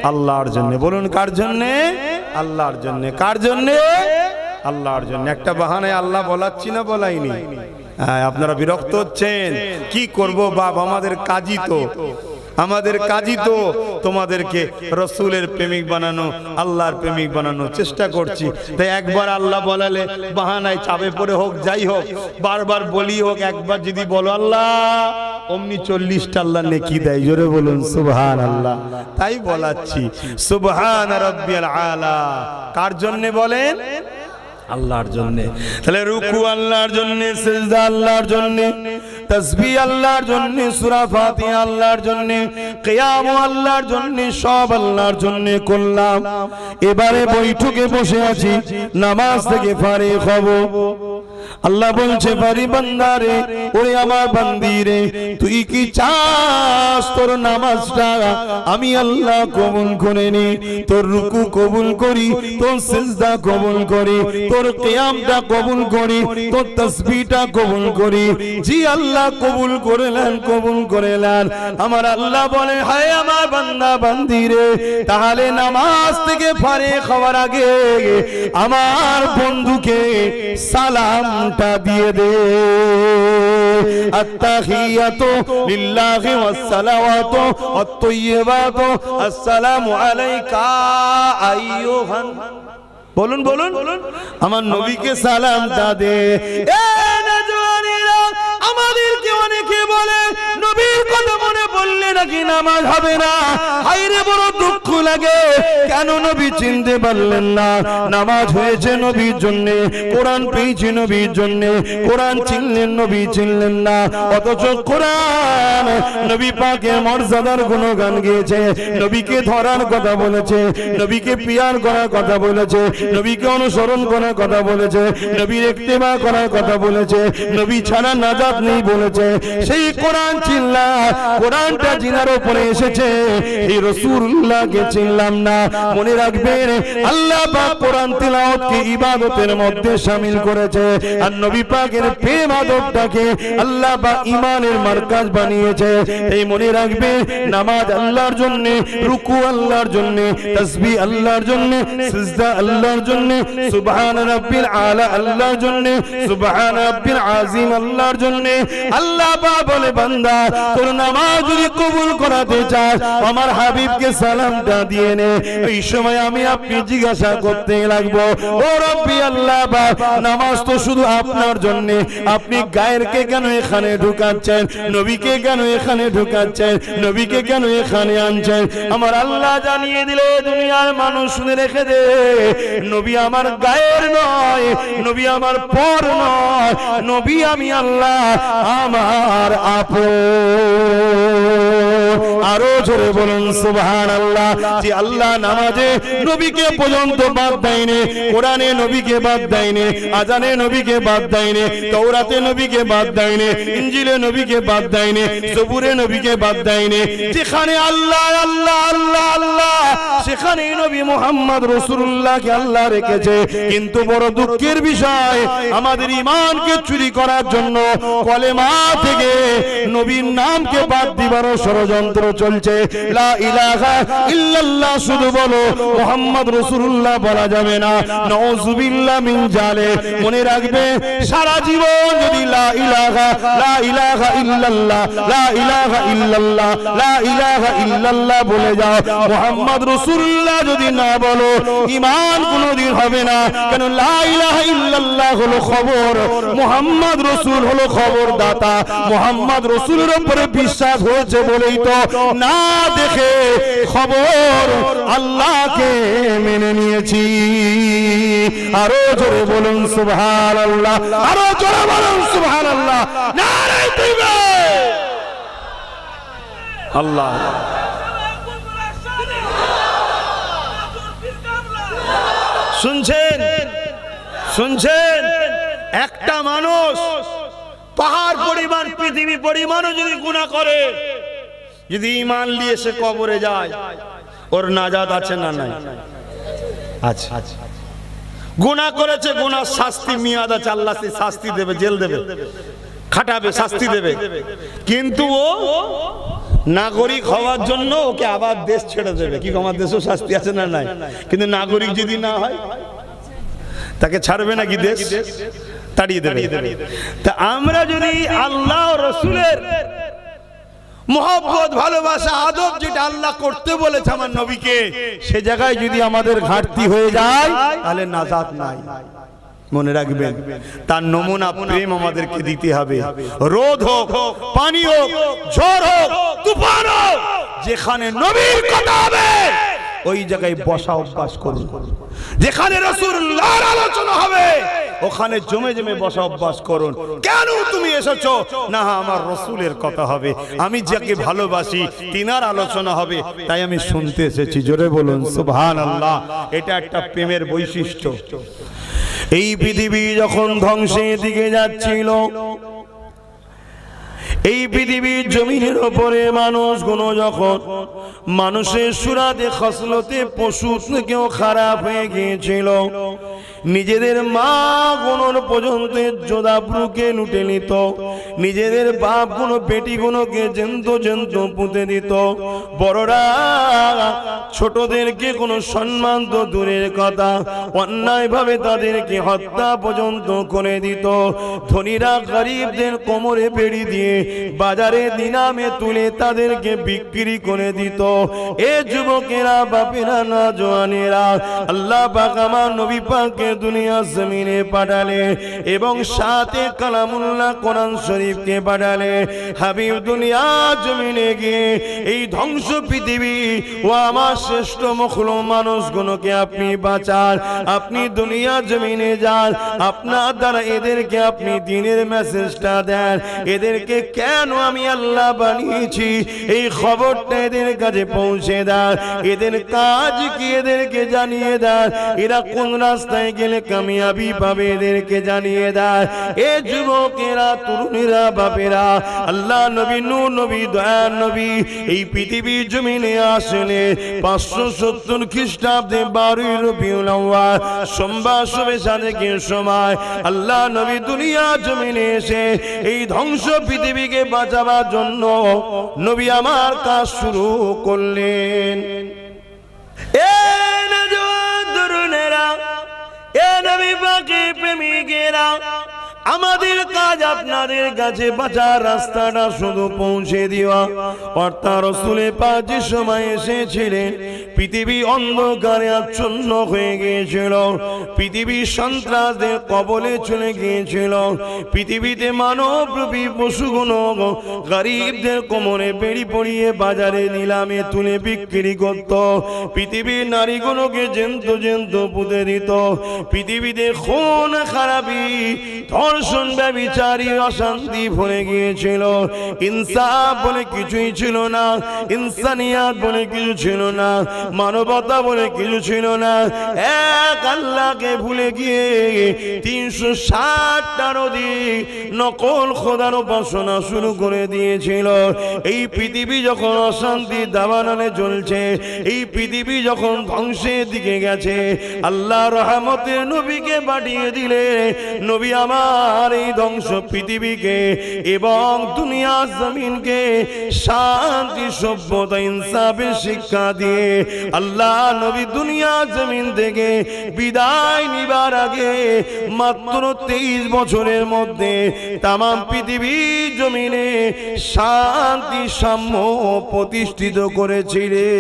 আল্লাহর জন্যে। বলুন কার জন্যে? আল্লাহর জন্যে। কার জন্যে? আল্লাহর জন্য। একটা বাহানায় আল্লাহ বলাচ্ছি না বলাইনি? আপনারা বিরক্ত হচ্ছেন, কি করব বাপ, আমাদের কাজই তো, আমাদের কাজই তো তোমাদেরকে রসুলের প্রেমিক বানানো, আল্লাহর প্রেমিক বানানোর চেষ্টা করছি। তাই একবার আল্লাহ বলালে বাহানায় চাপে পড়ে হোক যাই হোক, বারবার বলি হোক, একবার যদি বলো আল্লাহ অমনি 40টা আল্লাহ নেকি দেয়। জোরে বলুন সুবহানাল্লাহ। তাই বলাচ্ছি সুবহান রাব্বিয়াল আলা। কার জন্য বলেন? আল্লাহর জন্য। তাহলে রুকু আল্লাহর জন্য, সিজদা আল্লাহর জন্য, তাসবিহ আল্লাহর জন্য, সূরা ফাতিহা আল্লাহর জন্য, কিয়াম আল্লাহর জন্য, সব আল্লাহর জন্য করলাম। এবারে বৈঠকে বসে আছি, নামাজ থেকে ফারিগ হব। আল্লাহ বলছে বাড়ি বান্দারে, ওরে আমার বান্দিরে, তুই কি চাস তোর নামাজটা আমি আল্লাহ কবুল করে নি, তোর রুকু কবুল করি, তোর সিজদা কবুল করি, তোর কিয়ামটা কবুল করি, তোর তাসবিহটা কবুল করি? জি আল্লাহ কবুল করলেন, কবুল করলেন। আমার আল্লাহ বলে হায় আমার বান্দা বান্দিরে, তাহলে নামাজ থেকে ফারিগ হওয়ার আগে আমার বন্ধুকে সালাম সালামটা দিয়ে দে। আত্তাহিয়াতু লিল্লাহি ওয়াস সালাওয়াতু ওয়াত তাইয়্যিবাতু আসসালামু আলাইকা আইয়ুহান, বলুন বলুন, আমার নবীকে সালামটা দে। এ নজওয়ানেরা, আমাদেরকে অনেকে বলে নবীর কথা মনে পড়লে নাকি নামাজ হবে না। হায়রে বড় দুঃখ লাগে, কেন নবী চিনতে পারলেন না? নামাজ হয়েছে নবীর জন্য, কোরআন পেয়েছে নবীর জন্য, কোরআন চিনলেন, নবী চিনলেন না। অথচ কোরআন নবী পাকের মর্যাদার গুণগান গেয়েছে, নবীকে ধরার কথা বলেছে, নবীকে পিয়ার করার কথা বলেছে, নবীকে অনুসরণ করার কথা বলেছে, নবীর ইত্তেবা করার কথা বলেছে, নবী ছাড়া নাজাত নেই বলেছে। সেই কোরআন চিনলাম, কোরআনটা জিনার উপরে এসেছে, এই রাসূলুল্লাহকে চিনলাম না। মনে রাখবেন, আল্লাহ পাক কোরআন তিলাওয়াতকে ইবাদতের মধ্যে শামিল করেছে, আর নবী পাকের প্রেম আদবটাকে আল্লাহ পাক ঈমানের মারকাজ বানিয়েছে। এই মনে রাখবেন, নামাজ আল্লাহর জন্য, রুকু আল্লাহর জন্য, তাসবিহ আল্লাহর জন্য, সিজদা আল্লাহর জন্য, সুবহান রাব্বিল আলা আল্লাহর জন্য, সুবহান রাব্বিল আযীম আল্লাহর জন্য। আল্লাহ পাক বলে, বান্দা তোর নামাজ যদি কবুল করাতে চাস, আমার হাবিবকে সালামটা দিয়ে নে। এই সময় আমি আপনি জিজ্ঞাসা করতে লাগবো, ও রব্বি আল্লাহ পাক, নামাজ তো শুধু আপনার জন্য, আপনি গায়েরকে কেন এখানে ঢুকাচ্ছেন? নবীকে কেন এখানে ঢুকাচ্ছেন? নবীকে কেন এখানে আনছেন? আমার আল্লাহ জানিয়ে দিলে দুনিয়ার মানুষ শুনে রেখে দে, নবী আমার গায়ের নয়, নবী আমার পর নয়, নবী আমি আল্লাহ আমার আপন। আরো জোরে বলুন সুবহানাল্লাহ। যে আল্লাহ নামাজে নবীকে পর্যন্ত বাদ দেয়নি, কোরআনে নবীকে বাদ দেয়নি, আজানে নবীকে বাদ দেয়নি, তাওরাতে নবীকে বাদ দেয়নি, ইনজিলে নবীকে বাদ দেয়নি, জবুরে নবীকে বাদ দেয়নি। যেখানে আল্লাহ আল্লাহ আল্লাহ আল্লাহ, সেখানে নবী মুহাম্মদ রাসূলুল্লাহকে আল্লাহ রেখেছে। কিন্তু বড় দুঃখের বিষয়, আমাদের ঈমানকে চুরি করার জন্য কলেমা থেকে নবীর নামকে বাদ দিবার ষড়যন্ত্র চলছে। লা ইলাহা ইল্লাল্লাহ শুধু বলো, মুহাম্মদ রাসূলুল্লাহ বলা যাবে না। নাউযুবিল্লাহ মিন যালিক। মনে রাখবে, সারা জীবন যদি লা ইলাহা ইল্লাল্লাহ, লা ইলাহা ইল্লাল্লাহ, লা ইলাহা ইল্লাল্লাহ বলে যাও, মুহাম্মদ রাসূলুল্লাহ যদি না বলো, ঈমান কোনদিন হবে না। কেন? লা ইলাহা ইল্লাল্লাহ হলো খবর, মুহাম্মদ রাসূল হলো খবর দাতা। মুহাম্মদ রাসূলের উপরে বিশ্বাস হয়েছে বলেই তো না দেখে খবর আল্লাহকে মেনে নিয়েছি। আরো জোরে বলুন সুবহানাল্লাহ, আরো জোরে বলুন সুবহানাল্লাহ, নারে তাকবীর। আল্লাহ শুনছেন, শুনছেন? একটা মানুষ পাহাড় পরিমাণ, পৃথিবী পরিমাণও যদি গুনাহ করে, যদি ঈমান নিয়ে সে কবরে যায়, ওর নাজাত আছে না নাই? আছে। গুনাহ করেছে, গুনাহ শাস্তি মেয়াদ আছে, আল্লাহ সে শাস্তি দেবে, জেল দেবে, খাটাবে, শাস্তি দেবে। কিন্তু ও নাগরিক হওয়ার জন্য ওকে আবার দেশ ছেড়ে দেবে। কি আমার দেশেও শাস্তি আছে না নাই? কিন্তু নাগরিক যদি না হয়, তাকে ছাড়বে নাকি দেশ? তাড়িয়ে দেবে। তা আমরা যদি আল্লাহ রাসূলের মহব্বত, ভালোবাসা, আদব যেটা আল্লাহ করতে বলেছে আমার নবীকে, সে জায়গায় যদি আমাদের ঘাটতি হয়ে যায়, তাহলে নাজাত নাই। মনে রাখবেন, তার নমুনা প্রেম আমাদেরকে দিতে হবে। রোদ হোক, পানি হোক, ঝড় হোক, তুফান হোক, যেখানে নবীর কথা হবে ওই জায়গায় বসা অভ্যাস করুন। যেখানে রাসূলুল্লাহর আলোচনা হবে ওখানে জমে জমে বসা অভ্যাস করুন। কেন তুমি এসেছো? না, আমার রাসূলের কথা হবে, আমি যাকে ভালোবাসি তিনার আলোচনা হবে, তাই আমি শুনতে এসেছি। জোরে বলুন সুবহানাল্লাহ। এটা একটা প্রেমের বৈশিষ্ট্য। এই পৃথিবী যখন ধ্বংসের দিকে যাচ্ছিল, এই পৃথিবীর জমিনের উপরে মানুষগুলো যখন মানুষের সুরাতে খসলতে পশু থেকেও খারাপ হয়ে গিয়েছিল, নিজেদের মা গুলোর পর্যন্ত জোদাবরুকে লুটে নিত, নিজেদের বাপ গুলো বেটি গুলোকে জেন্ত জেন্ত পুঁতে দিত। বড়রা ছোটদেরকে কোনো সম্মান তো দূরের কথা, অন্যায় ভাবে তাদেরকে হত্যা পর্যন্ত করে দিত। ধনীরা গরিবদের কোমরে বেড়ি দিয়ে বাজারে দিনামে তুলে তাদেরকে বিক্রি করে দিত। এ যুবকেরা, বাপেরা, না জওয়ানেরা, আল্লাহ পাক আমার নবী পাককে দুনিয়া জমিনে পাঠালে এবং সাথে কালামুল্লাহ কোরআন শরীফকে পাঠালে। হাবিব দুনিয়া জমিনে গিয়ে এই ধ্বংস পৃথিবী ও আমার শ্রেষ্ঠ মখলুক মানুষগুলোকে আপনি বাঁচান, আপনি দুনিয়া জমিনে যান, আপনার দ্বারা এদেরকে আপনি দ্বীনের মেসেজটা দেন। এদেরকে কেন আমি আল্লাহ বানিয়েছি এই খবরটা এদের কাছে পৌঁছে দেন। এদের কাজ কি এদেরকে জানিয়ে দেন। এরা কোন রাস্তায় গেলে কামিয়াবি পাবে এদেরকে জানিয়ে দেন। এ যুবকেরা, তরুণীরা, বাপেরা, আল্লাহ নবী, নূর নবী, দয়ার নবী এই পৃথিবীর জমিনে আসলে 570 খ্রিস্টাব্দে 12 রবিউল আউয়াল সোমবার শুভে সাদেকের সময় আল্লাহ নবী দুনিয়া জমিনে এসে এই ধ্বংস পৃথিবীকে বাঁচাবার জন্য নবী আমার কাজ শুরু করলেন। এ নওজোয়ান তরুণেরা, এ নবী পাকের প্রেমিকেরা, আমাদের কাজ আপনাদের কাছে বাঁচার রাস্তাটা শুধু পৌঁছে দেওয়া। অর্থাৎ রাসূলে পাক যে সময় এসেছিলেন পৃথিবী অন্ধকারে আচ্ছন্ন হয়ে গিয়েছিল, পৃথিবী সন্ত্রাসদের কবলে চলে গিয়েছিল, পৃথিবীতে মানবরূপী পশুগুলো গরিবদের কোমরে বেড়ি পরিয়ে বাজারে নিলামে তুলে বিক্রি করত, পৃথিবীর নারীগুলোকে জেন্ত জেন্ত পুঁতে দিত, পৃথিবীতে খুন খারাপি, ধর্ষণ, ব্যভিচারী, অশান্তি ভরে গিয়েছিল। ইনসাফ বলে কিছুই ছিল না, ইনসানিয়াত বলে কিছু ছিল না, মানবতা বলে কিছু ছিল না। এক আল্লাহকে ভুলে গিয়ে 360টার অধিক নকল খোদার উপাসনা শুরু করে দিয়েছিল। এই পৃথিবী যখন অশান্তি দাবানলে চলছে, এই পৃথিবী যখন ধ্বংসের দিকে গেছে, আল্লাহ রহমতের নবীকে পাঠিয়ে দিলে নবী আমার এই ধ্বংস পৃথিবীকে এবং দুনিয়া জমিনকে শান্তি, সভ্যতা, ইনসাফের শিক্ষা দিয়ে আল্লাহ নবী দুনিয়া জমিন থেকে বিদায় নিবার আগে মাত্র 23 বছরের মধ্যে তামাম পৃথিবীর জমিনে শান্তি, সাম্য প্রতিষ্ঠিত করেছিলেন।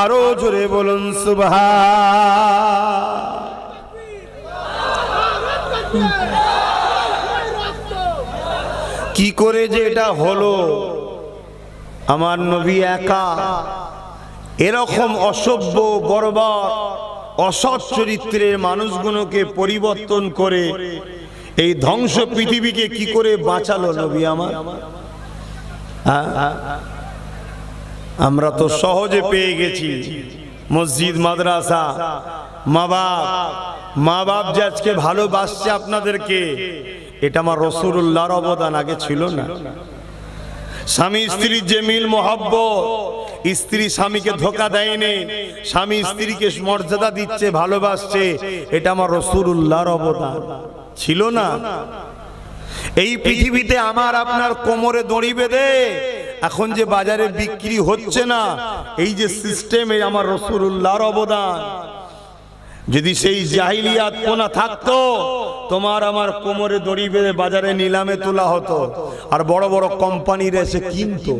আরো জোরে বলুন সুবহান। কি করে যে এটা হলো? আমার নবী একা এরকম অসভ্য, বর্বর, অসৎ চরিত্রের মানুষগুলোকে পরিবর্তন করে এই ধ্বংস পৃথিবীকে কি করে বাঁচালো নবী আমার? আমরা তো সহজে পেয়ে গেছি মসজিদ, মাদ্রাসা, মা বাপ যে আজকে ভালোবাসছে আপনাদেরকে, এটা আমার রাসূলুল্লাহর অবদান, আগে ছিল না। স্বামী স্ত্রীর যে মিল মহব্বত, স্ত্রী স্বামীকে ধোঁকা দেয়নি, স্বামী স্ত্রীকে মর্যাদা দিচ্ছে, ভালোবাসছে, এটা আমার রাসূলুল্লাহর অবদান ছিল না। এই পৃথিবীতে আমার আপনার কোমরে দড়ি বেঁধে এখন যে বাজারে বিক্রি হচ্ছে না, এই যে সিস্টেমে আমার রাসূলুল্লাহর অবদান। যদি সেই জাহিলিয়াত কোনা থাকতো, তোমার আমার কোমরে দড়ি বেঁধে বাজারে নিলামে তোলা হতো আর বড় বড় কোম্পানিরা এসে কিনতো।